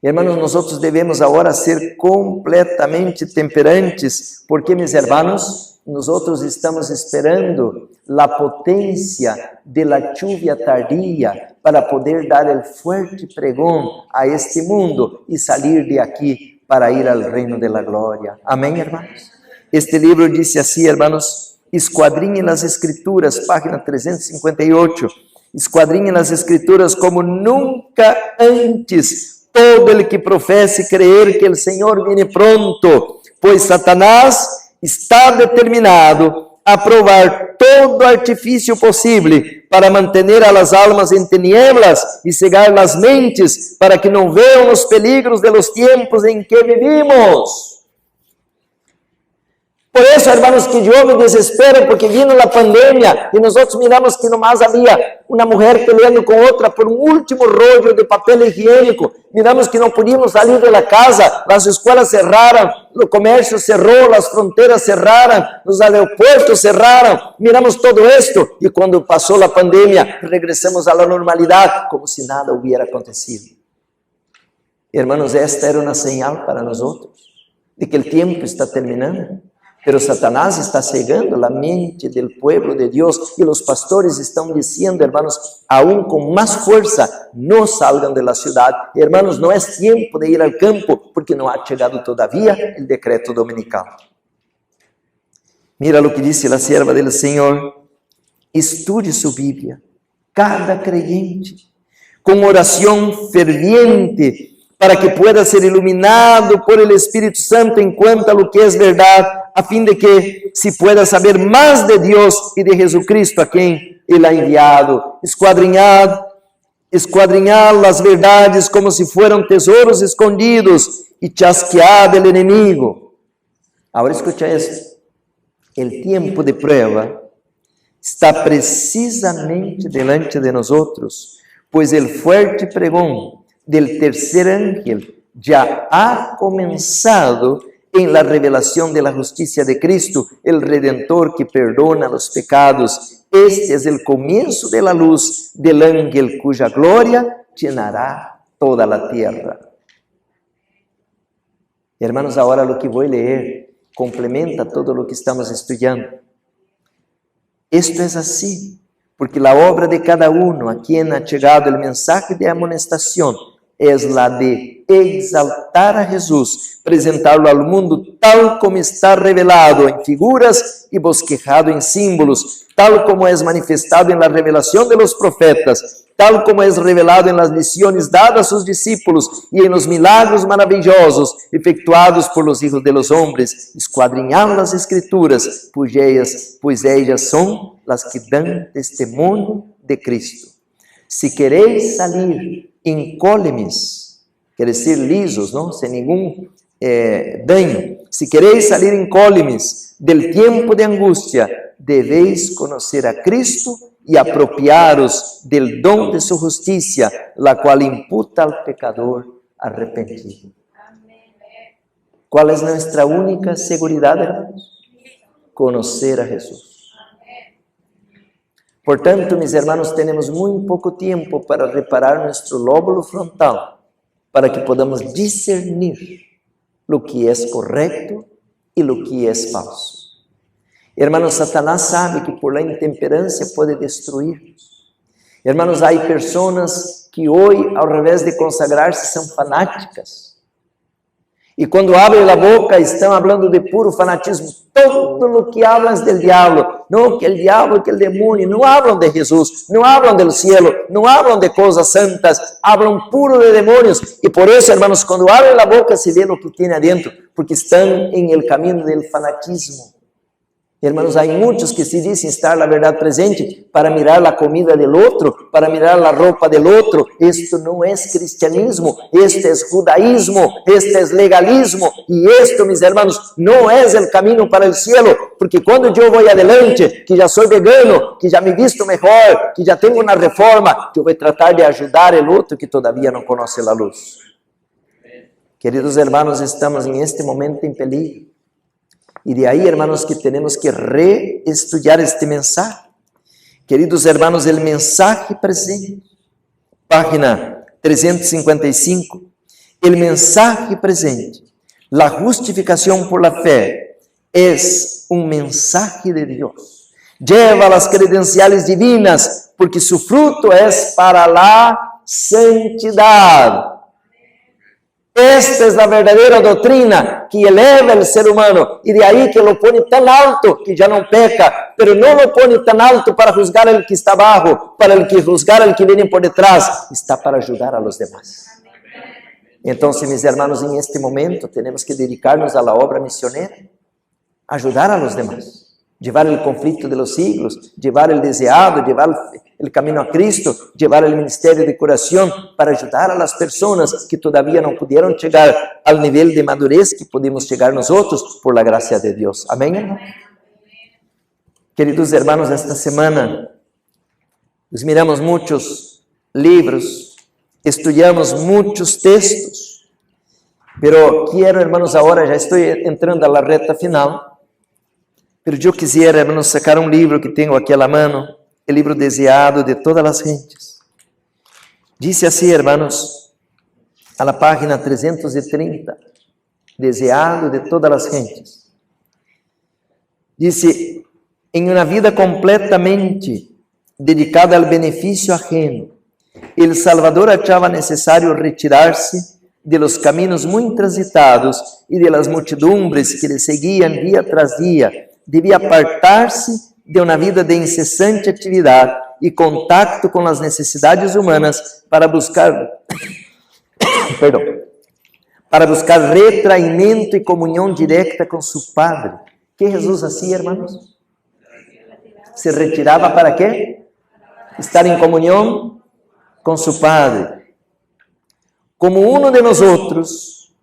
Hermanos, nosotros debemos ahora ser completamente temperantes, porque, mis hermanos, nosotros estamos esperando la potencia de la lluvia tardía para poder dar el fuerte pregón a este mundo y salir de aquí para ir al reino de la gloria. Amén, hermanos. Este libro dice así, hermanos: escuadriñen las Escrituras, página 358. Escuadriñen las Escrituras como nunca antes todo el que profese creer que el Señor viene pronto, pues Satanás está determinado a probar todo artificio posible para mantener a las almas en tinieblas y cegar las mentes para que no vean los peligros de los tiempos en que vivimos. Por eso, hermanos, que yo me desespero, porque vino la pandemia y nosotros miramos que nomás había una mujer peleando con otra por un último rollo de papel higiénico. Miramos que no pudimos salir de la casa, las escuelas cerraron, el comercio cerró, las fronteras cerraron, los aeropuertos cerraron. Miramos todo esto y cuando pasó la pandemia regresamos a la normalidad como si nada hubiera acontecido. Hermanos, esta era una señal para nosotros de que el tiempo está terminando. Pero Satanás está cegando la mente del pueblo de Dios y los pastores están diciendo, hermanos, aún con más fuerza, no salgan de la ciudad. Hermanos, no es tiempo de ir al campo porque no ha llegado todavía el decreto dominical. Mira lo que dice la sierva del Señor: estudie su Biblia, cada creyente, con oración ferviente, para que pueda ser iluminado por el Espíritu Santo en cuanto a lo que es verdad, a fin de que si pueda saber más de Dios y de Jesucristo a quien Él ha enviado. Escuadriñad las verdades como si fueran tesoros escondidos y chasquead el enemigo. Ahora escucha esto: el tiempo de prueba está precisamente delante de nosotros, pues el fuerte pregón del tercer ángel ya ha comenzado en la revelación de la justicia de Cristo, el Redentor que perdona los pecados. Este es el comienzo de la luz del ángel cuya gloria llenará toda la tierra. Hermanos, ahora lo que voy a leer complementa todo lo que estamos estudiando. Esto es así, porque la obra de cada uno a quien ha llegado el mensaje de amonestación es la de exaltar a Jesús, presentarlo al mundo tal como está revelado en figuras y bosquejado en símbolos, tal como es manifestado en la revelación de los profetas, tal como es revelado en las visiones dadas a sus discípulos y en los milagros maravillosos efectuados por los hijos de los hombres. Escuadriñad las Escrituras, pues ellas son las que dan testimonio de Cristo. Si queréis salir incólumes, quiere decir lisos, ¿no? Sin ningún daño. Si queréis salir incólumes del tiempo de angustia, debéis conocer a Cristo y apropiaros del don de su justicia, la cual imputa al pecador arrepentido. ¿Cuál es nuestra única seguridad, hermanos? Conocer a Jesús. Por tanto, mis hermanos, tenemos muy poco tiempo para reparar nuestro lóbulo frontal, para que podamos discernir lo que es correcto y lo que es falso. Hermanos, Satanás sabe que por la intemperancia puede destruirnos. Hermanos, hay personas que hoy, al revés de consagrarse, son fanáticas. Y cuando abren la boca están hablando de puro fanatismo. Todo lo que hablan es del diablo. No, que el diablo, que el demonio. No hablan de Jesús, no hablan del cielo, no hablan de cosas santas. Hablan puro de demonios. Y por eso, hermanos, cuando abren la boca se ve lo que tiene adentro. Porque están en el camino del fanatismo. Hermanos, hay muchos que se dicen estar la verdad presente para mirar la comida del otro, para mirar la ropa del otro. Esto no es cristianismo, este es judaísmo, este es legalismo. Y esto, mis hermanos, no es el camino para el cielo. Porque cuando yo voy adelante, que ya soy vegano, que ya me he visto mejor, que ya tengo una reforma, yo voy a tratar de ayudar al otro que todavía no conoce la luz. Queridos hermanos, estamos en este momento en peligro. Y de ahí, hermanos, que tenemos que reestudiar este mensaje. Queridos hermanos, el mensaje presente, página 355, el mensaje presente, la justificación por la fe, es un mensaje de Dios. Lleva las credenciales divinas, porque su fruto es para la santidad. Esta es la verdadera doctrina que eleva el ser humano, y de ahí que lo pone tan alto que ya no peca, pero no lo pone tan alto para juzgar al que está abajo, para el que juzgar al que viene por detrás, está para ayudar a los demás. Entonces, mis hermanos, en este momento tenemos que dedicarnos a la obra misionera, ayudar a los demás, llevar el conflicto de los siglos, llevar el deseado, llevar el camino a Cristo, llevar el ministerio de curación para ayudar a las personas que todavía no pudieron llegar al nivel de madurez que podemos llegar nosotros por la gracia de Dios. Amén, hermano. Queridos hermanos, esta semana nos miramos muchos libros, estudiamos muchos textos, pero quiero, hermanos, ahora ya estoy entrando a la recta final, pero yo quisiera, hermanos, sacar un libro que tengo aquí a la mano, el libro deseado de todas las gentes. Dice así, hermanos, a la página 330, deseado de todas las gentes. Dice, en una vida completamente dedicada al beneficio ajeno, el Salvador achaba necesario retirarse de los caminos muy transitados y de las muchedumbres que le seguían día tras día. Debía apartarse de una vida de incesante actividad y contacto con las necesidades humanas para buscar, para buscar retraimiento y comunión directa con su Padre. ¿Qué Jesús hacía, hermanos? ¿Se retiraba para qué? Estar en comunión con su Padre. Como uno de nosotros,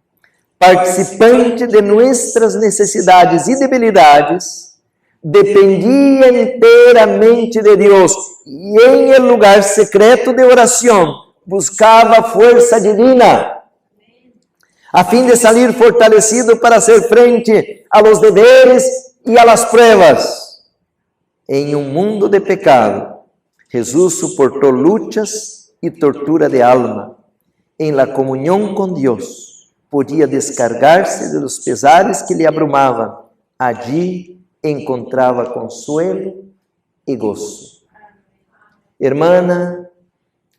participante de nuestras necesidades y debilidades, dependía enteramente de Dios y en el lugar secreto de oración buscaba fuerza divina a fin de salir fortalecido para hacer frente a los deberes y a las pruebas. En un mundo de pecado, Jesús soportó luchas y tortura de alma. En la comunión con Dios, podía descargarse de los pesares que le abrumaban. Allí encontraba consuelo y gozo. Hermana,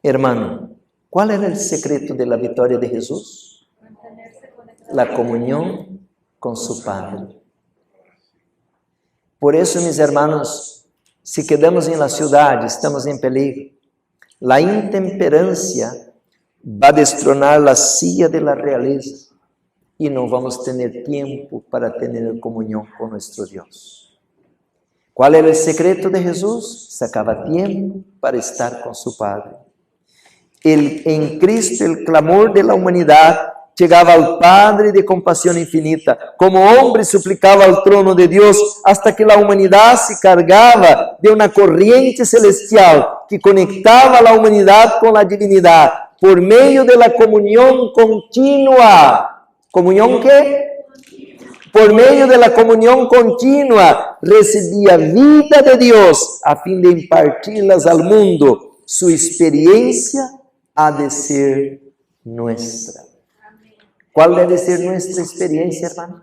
hermano, ¿cuál era el secreto de la victoria de Jesús? La comunión con su Padre. Por eso, mis hermanos, si quedamos en la ciudad, estamos en peligro. La intemperancia va a destronar la silla de la realeza y no vamos a tener tiempo para tener comunión con nuestro Dios. ¿Cuál era el secreto de Jesús? Sacaba tiempo para estar con su Padre. En Cristo el clamor de la humanidad llegaba al Padre de compasión infinita. Como hombre suplicaba al trono de Dios hasta que la humanidad se cargaba de una corriente celestial que conectaba a la humanidad con la divinidad por medio de la comunión continua. ¿Comunión qué? Por medio de la comunión continua recibía vida de Dios a fin de impartirlas al mundo. Su experiencia ha de ser nuestra. ¿Cuál debe ser nuestra experiencia, hermanos?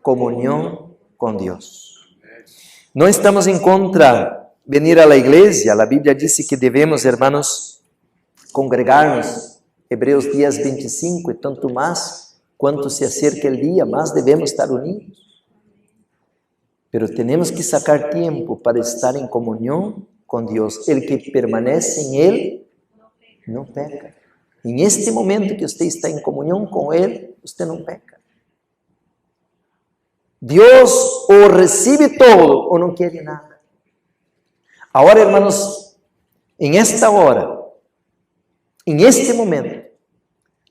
Comunión con Dios. No estamos en contra de venir a la iglesia. La Biblia dice que debemos, hermanos, congregarnos. Hebreos 10:25, y tanto más cuanto se acerca el día, más debemos estar unidos. Pero tenemos que sacar tiempo para estar en comunión con Dios. El que permanece en Él no peca. En este momento que usted está en comunión con Él, usted no peca. Dios o recibe todo o no quiere nada. Ahora, hermanos, en esta hora, en este momento,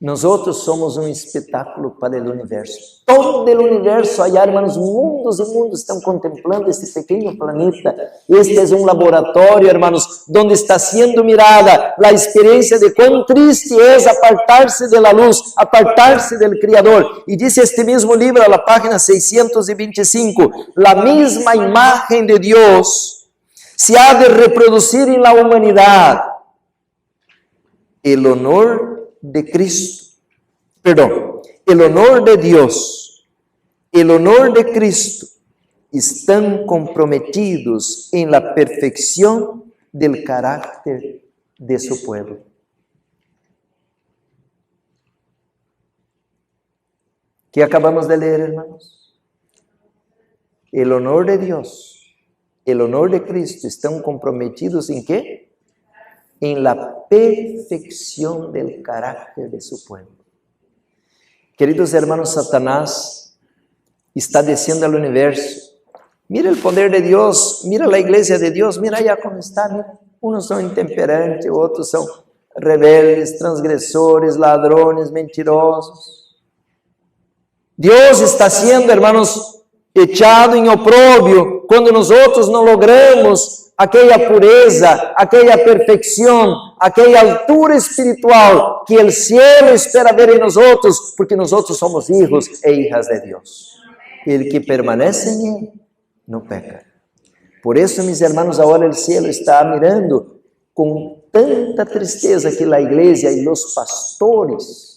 nosotros somos un espetáculo para el universo. Todo el universo allá, hermanos, mundos y mundos están contemplando este pequeño planeta. Este es un laboratorio, hermanos, donde está siendo mirada la experiencia de cuán triste es apartarse de la luz, apartarse del Creador. Y dice este mismo libro a la página 625, la misma imagen de Dios se ha de reproducir en la humanidad el honor de Cristo, perdón, el honor de Dios, el honor de Cristo, están comprometidos en la perfección del carácter de su pueblo. ¿Qué acabamos de leer, hermanos? El honor de Dios, el honor de Cristo están comprometidos ¿en qué? En la perfección del carácter de su pueblo. Queridos hermanos, Satanás está desciendo al universo. Mira el poder de Dios, mira la iglesia de Dios, mira allá cómo está. Mira. Unos son intemperantes, otros son rebeldes, transgresores, ladrones, mentirosos. Dios está siendo, hermanos, echado en oprobio cuando nosotros no logramos aquella pureza, aquella perfección, aquella altura espiritual que el cielo espera ver en nosotros, porque nosotros somos hijos e hijas de Dios. El que permanece en Él no peca. Por eso, mis hermanos, ahora el cielo está mirando con tanta tristeza que la iglesia y los pastores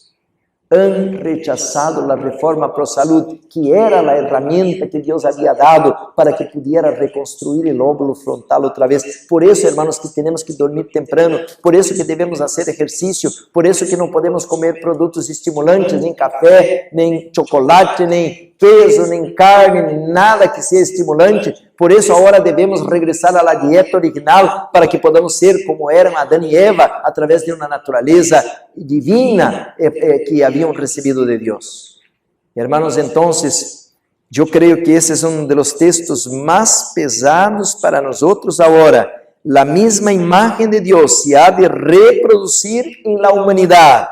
han rechazado la reforma pro salud, que era la herramienta que Dios había dado para que pudiera reconstruir el óvulo frontal otra vez. Por eso, hermanos, que tenemos que dormir temprano, por eso que debemos hacer ejercicio, por eso que no podemos comer productos estimulantes, nem café, nem chocolate, nem queso, nem carne, nem nada que sea estimulante. Por eso ahora debemos regresar a la dieta original para que podamos ser como eran Adán y Eva a través de una naturaleza divina que habían recibido de Dios. Hermanos, entonces, yo creo que ese es uno de los textos más pesados para nosotros ahora. La misma imagen de Dios se ha de reproducir en la humanidad.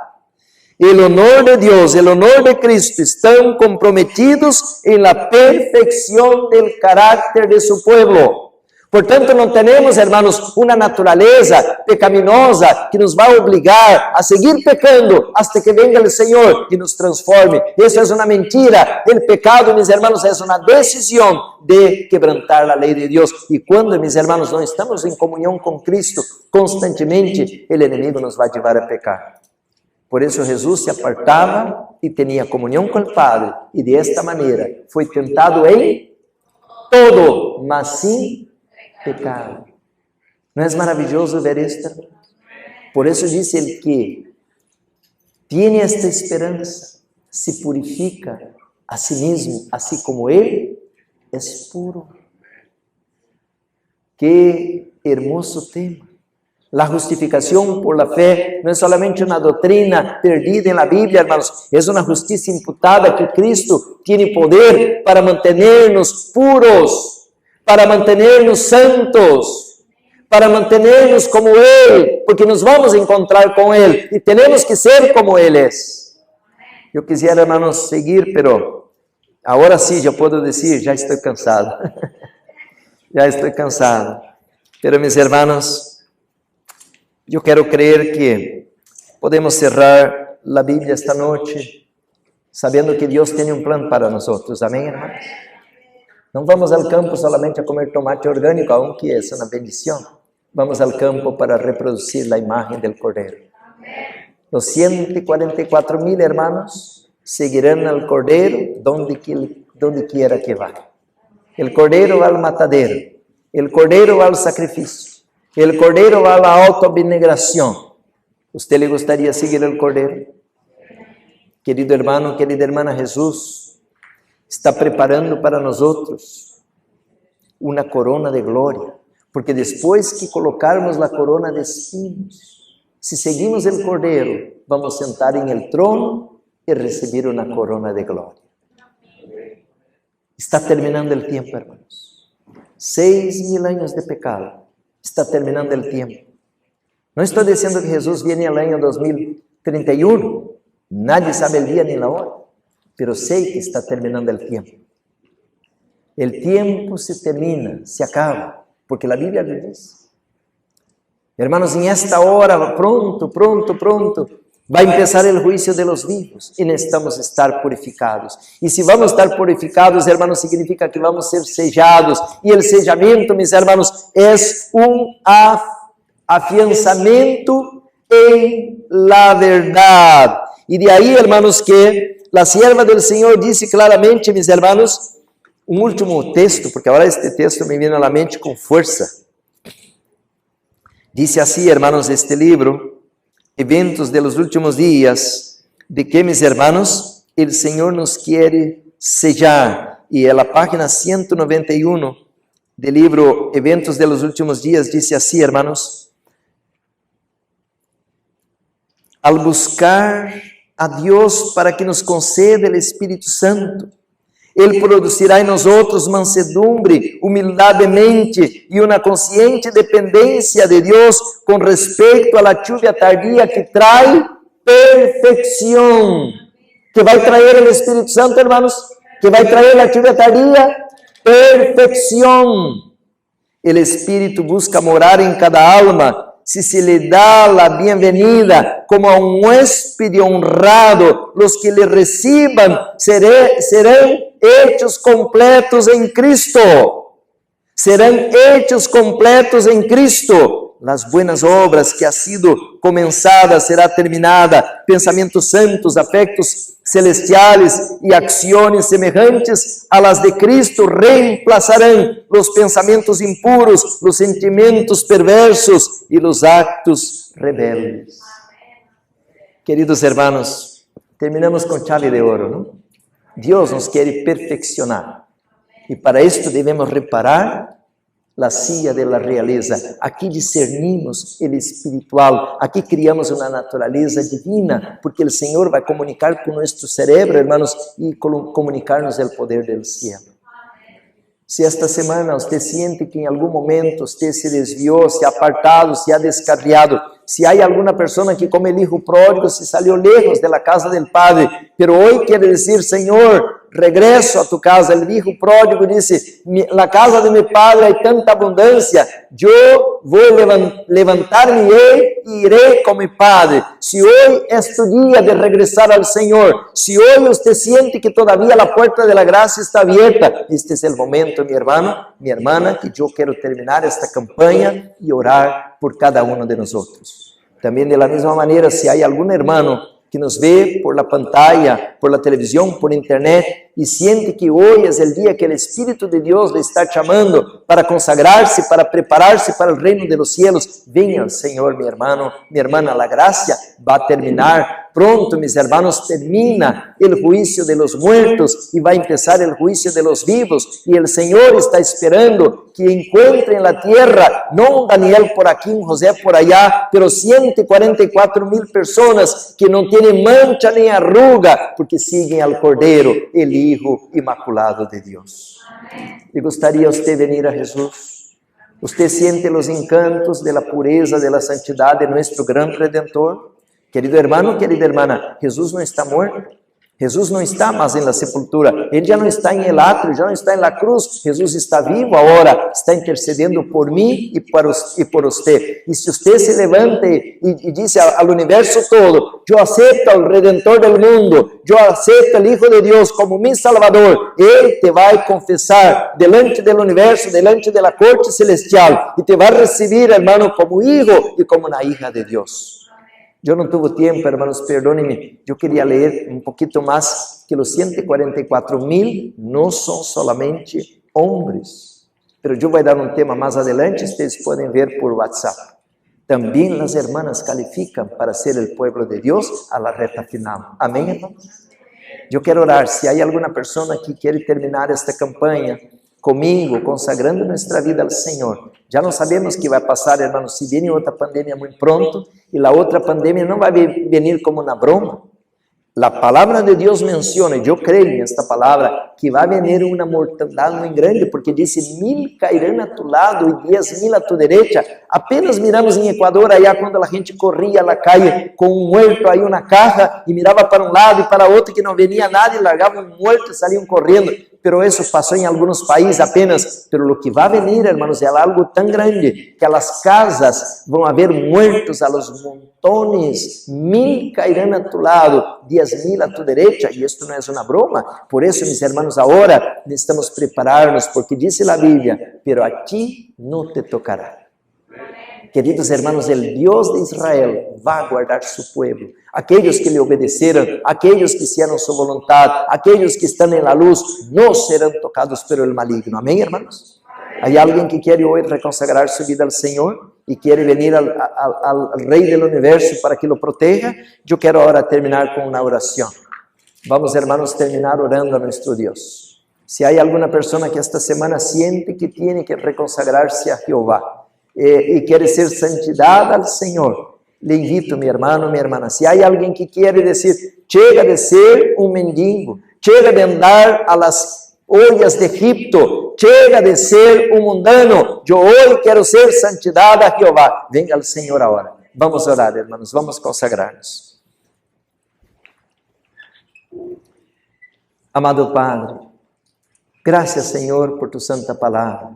El honor de Dios, el honor de Cristo están comprometidos en la perfección del carácter de su pueblo. Por tanto, no tenemos, hermanos, una naturaleza pecaminosa que nos va a obligar a seguir pecando hasta que venga el Señor y nos transforme. Eso es una mentira. El pecado, mis hermanos, es una decisión de quebrantar la ley de Dios. Y cuando, mis hermanos, no estamos en comunión con Cristo constantemente, el enemigo nos va a llevar a pecar. Por eso Jesús se apartaba y tenía comunión con el Padre, y de esta manera fue tentado en todo, mas sin pecado. ¿No es maravilloso ver esto? Por eso dice el que tiene esta esperanza, se purifica a sí mismo, así como Él es puro. Qué hermoso tema. La justificación por la fe no es solamente una doctrina perdida en la Biblia, hermanos. Es una justicia imputada que Cristo tiene poder para mantenernos puros, para mantenernos santos, para mantenernos como Él, porque nos vamos a encontrar con Él y tenemos que ser como Él es. Yo quisiera, hermanos, seguir, pero ahora sí yo puedo decir, ya estoy cansado. Ya estoy cansado. Pero mis hermanos, yo quiero creer que podemos cerrar la Biblia esta noche sabiendo que Dios tiene un plan para nosotros. Amén, hermanos. No vamos al campo solamente a comer tomate orgánico, aunque es una bendición. Vamos al campo para reproducir la imagen del Cordero. Los 144,000 hermanos seguirán al Cordero donde quiera que vaya. El Cordero va al matadero. El Cordero va al sacrificio. El Cordero va a la autoabnegación. ¿Usted le gustaría seguir el Cordero? Querido hermano, querida hermana, Jesús está preparando para nosotros una corona de gloria. Porque después que colocarmos la corona de espinos, si seguimos el Cordero, vamos a sentar en el trono y recibir una corona de gloria. Está terminando el tiempo, hermanos. 6,000 años de pecado. Está terminando el tiempo. No estoy diciendo que Jesús viene al año 2031. Nadie sabe el día ni la hora. Pero sé que está terminando el tiempo. El tiempo se termina, se acaba. Porque la Biblia lo dice. Hermanos, en esta hora, pronto, Va a empezar el juicio de los vivos y necesitamos estar purificados. Y si vamos a estar purificados, hermanos, significa que vamos a ser sellados. Y el sellamiento, mis hermanos, es un afianzamiento en la verdad. Y de ahí, hermanos, que la sierva del Señor dice claramente, mis hermanos, un último texto, porque ahora este texto me viene a la mente con fuerza. Dice así, hermanos, este libro, Eventos de los últimos días, de que, mis hermanos, el Señor nos quiere sellar. Y en la página 191 del libro Eventos de los últimos días dice así, hermanos: al buscar a Dios para que nos conceda el Espíritu Santo, Él producirá en nosotros mansedumbre, humildad de mente y una consciente dependencia de Dios con respecto a la lluvia tardía que trae perfección. ¿Qué va a traer el Espíritu Santo, hermanos? ¿Qué va a traer la lluvia tardía? Perfección. El Espíritu busca morar en cada alma. Si se le da la bienvenida como a un huésped honrado, los que le reciban serán hechos completos en Cristo. Serán hechos completos en Cristo. Las buenas obras que ha sido comenzada será terminada. Pensamientos santos, afectos celestiales y acciones semejantes a las de Cristo reemplazarán los pensamientos impuros, los sentimientos perversos y los actos rebeldes. Queridos hermanos, terminamos con chave de oro, ¿no? Dios nos quiere perfeccionar y para esto debemos reparar la silla de la realeza. Aquí discernimos el espiritual, aquí criamos una naturaleza divina, porque el Señor va a comunicar con nuestro cerebro, hermanos, y comunicarnos el poder del cielo. Si esta semana usted siente que en algún momento usted se desvió, se ha apartado, se ha descarriado, si hay alguna persona que como el hijo pródigo se salió lejos de la casa del Padre, pero hoy quiere decir: Señor, regreso a tu casa. El hijo pródigo dice: la casa de mi padre hay tanta abundancia, yo voy a levantarme y iré con mi padre. Si hoy es tu día de regresar al Señor, si hoy usted siente que todavía la puerta de la gracia está abierta, este es el momento, mi hermano, mi hermana, que yo quiero terminar esta campaña y orar por cada uno de nosotros. También de la misma manera, si hay algún hermano que nos ve por la pantalla, por la televisión, por internet, y siente que hoy es el día que el Espíritu de Dios le está llamando para consagrarse, para prepararse para el reino de los cielos, venga al Señor, mi hermano, mi hermana, la gracia va a terminar. Pronto, mis hermanos, termina el juicio de los muertos y va a empezar el juicio de los vivos. Y el Señor está esperando que encuentre en la tierra, no un Daniel por aquí, un José por allá, pero 144,000 personas que no tienen mancha ni arruga, porque siguen al Cordero, el Hijo Inmaculado de Dios. ¿Le gustaría a usted venir a Jesús? ¿Usted siente los encantos de la pureza, de la santidad de nuestro gran Redentor? Querido hermano, querida hermana, Jesús no está muerto. Jesús no está más en la sepultura, Él ya no está en el atrio, ya no está en la cruz. Jesús está vivo ahora, está intercediendo por mí y por usted. Y si usted se levante y dice al universo todo: yo acepto al Redentor del mundo, yo acepto al Hijo de Dios como mi Salvador, Él te va a confesar delante del universo, delante de la corte celestial, y te va a recibir, hermano, como hijo y como una hija de Dios. Yo no tuve tiempo, hermanos, perdónenme. Yo quería leer un poquito más, que los 144,000 no son solamente hombres. Pero yo voy a dar un tema más adelante, ustedes pueden ver por WhatsApp. También las hermanas califican para ser el pueblo de Dios a la recta final. Amén, hermanos. Yo quiero orar. Si hay alguna persona que quiere terminar esta campaña conmigo, consagrando nuestra vida al Señor. Ya no sabemos qué va a pasar, hermanos, si viene otra pandemia muy pronto, y la otra pandemia no va a venir como una broma. La palabra de Dios menciona, y yo creo en esta palabra, que va a venir una mortandad muy grande, porque dice: 1,000 caerán a tu lado y 10,000 a tu derecha. Apenas miramos en Ecuador, allá cuando la gente corría a la calle con un muerto, ahí una caja, y miraba para un lado y para otro, que no venía nadie, largaban un muerto y salían corriendo. pero eso pasó en algunos países apenas, pero lo que va a venir, hermanos, es algo tan grande, que a las casas van a haber muertos a los montones, 1000 caerán a tu lado, 10,000 a tu derecha, y esto no es una broma. Por eso, mis hermanos, ahora necesitamos prepararnos, porque dice la Biblia, pero a ti no te tocará. Queridos hermanos, el Dios de Israel va a guardar su pueblo. Aquellos que le obedecieron, aquellos que hicieron su voluntad, aquellos que están en la luz, no serán tocados por el maligno. Amén, hermanos. ¿Hay alguien que quiere hoy reconsagrar su vida al Señor y quiere venir al Rey del Universo para que lo proteja? Yo quiero ahora terminar con una oración. Vamos, hermanos, terminar orando a nuestro Dios. Si hay alguna persona que esta semana siente que tiene que reconsagrarse a Jehová, y quiere ser santidad al Señor, le invito, mi hermano, mi hermana, si hay alguien que quiere decir, llega de ser un mendigo, llega de andar a las ollas de Egipto, llega de ser un mundano, yo hoy quiero ser santidad a Jehová, venga al Señor ahora. Vamos a orar, hermanos, vamos a consagrarnos. Amado Padre, gracias, Señor, por tu santa palabra.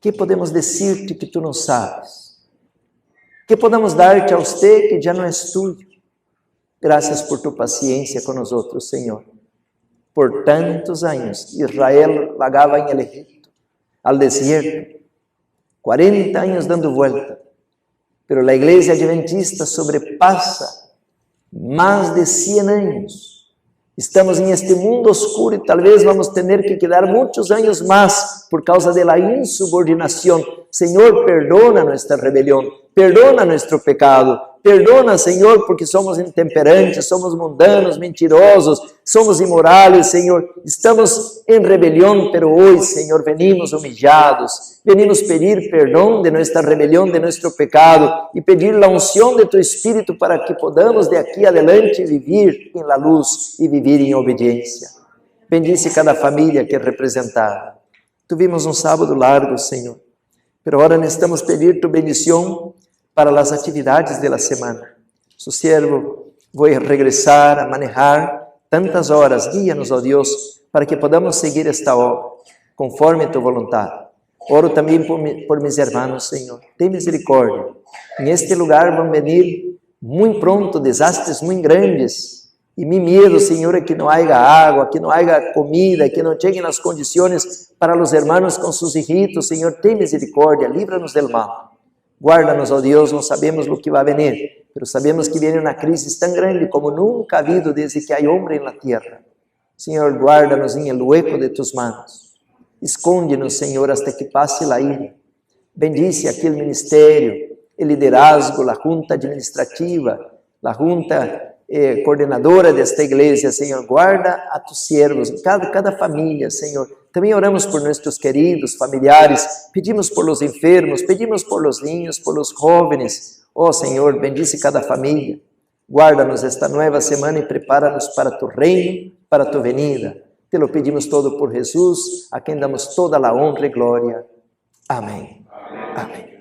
¿Qué podemos decirte que tú no sabes? ¿Qué podemos darte a usted que ya no es tuyo? Gracias por tu paciencia con nosotros, Señor. Por tantos años Israel vagaba en el Egipto, al desierto, 40 años dando vuelta, pero la iglesia adventista sobrepasa más de 100 años. Estamos en este mundo oscuro y tal vez vamos a tener que quedar muchos años más por causa de la insubordinación. Señor, perdona nuestra rebelión, perdona nuestro pecado, perdona, Señor, porque somos intemperantes, somos mundanos, mentirosos, somos inmorales, Señor. Estamos en rebelión, pero hoy, Señor, venimos humillados, venimos pedir perdón de nuestra rebelión, de nuestro pecado y pedir la unción de tu Espíritu para que podamos de aquí adelante vivir en la luz y vivir en obediencia. Bendice cada familia que es representada. Tuvimos un sábado largo, Señor, pero ahora necesitamos pedir tu bendición para las actividades de la semana. Su siervo, voy a regresar a manejar tantas horas. Guíanos, oh Dios, para que podamos seguir esta obra conforme tu voluntad. Oro también por mis hermanos, Señor. Ten misericordia. En este lugar van a venir muy pronto desastres muy grandes. Y mi miedo, Señor, es que no haya agua, que no haya comida, que no lleguen las condiciones para los hermanos con sus hijitos. Señor, ten misericordia, líbranos del mal. Guárdanos, oh Dios, no sabemos lo que va a venir, pero sabemos que viene una crisis tan grande como nunca ha habido desde que hay hombre en la tierra. Señor, guárdanos en el hueco de tus manos. Escóndenos, Señor, hasta que pase la ira. Bendice aquí el ministerio, el liderazgo, la junta administrativa, la junta coordenadora de esta iglesia. Señor, guarda a tus siervos, cada familia, Señor. También oramos por nuestros queridos familiares, pedimos por los enfermos, pedimos por los niños, por los jóvenes. Oh Señor, bendice cada familia. Guárdanos esta nueva semana y prepáranos para tu reino, para tu venida. Te lo pedimos todo por Jesús, a quien damos toda la honra y gloria. Amén. Amén.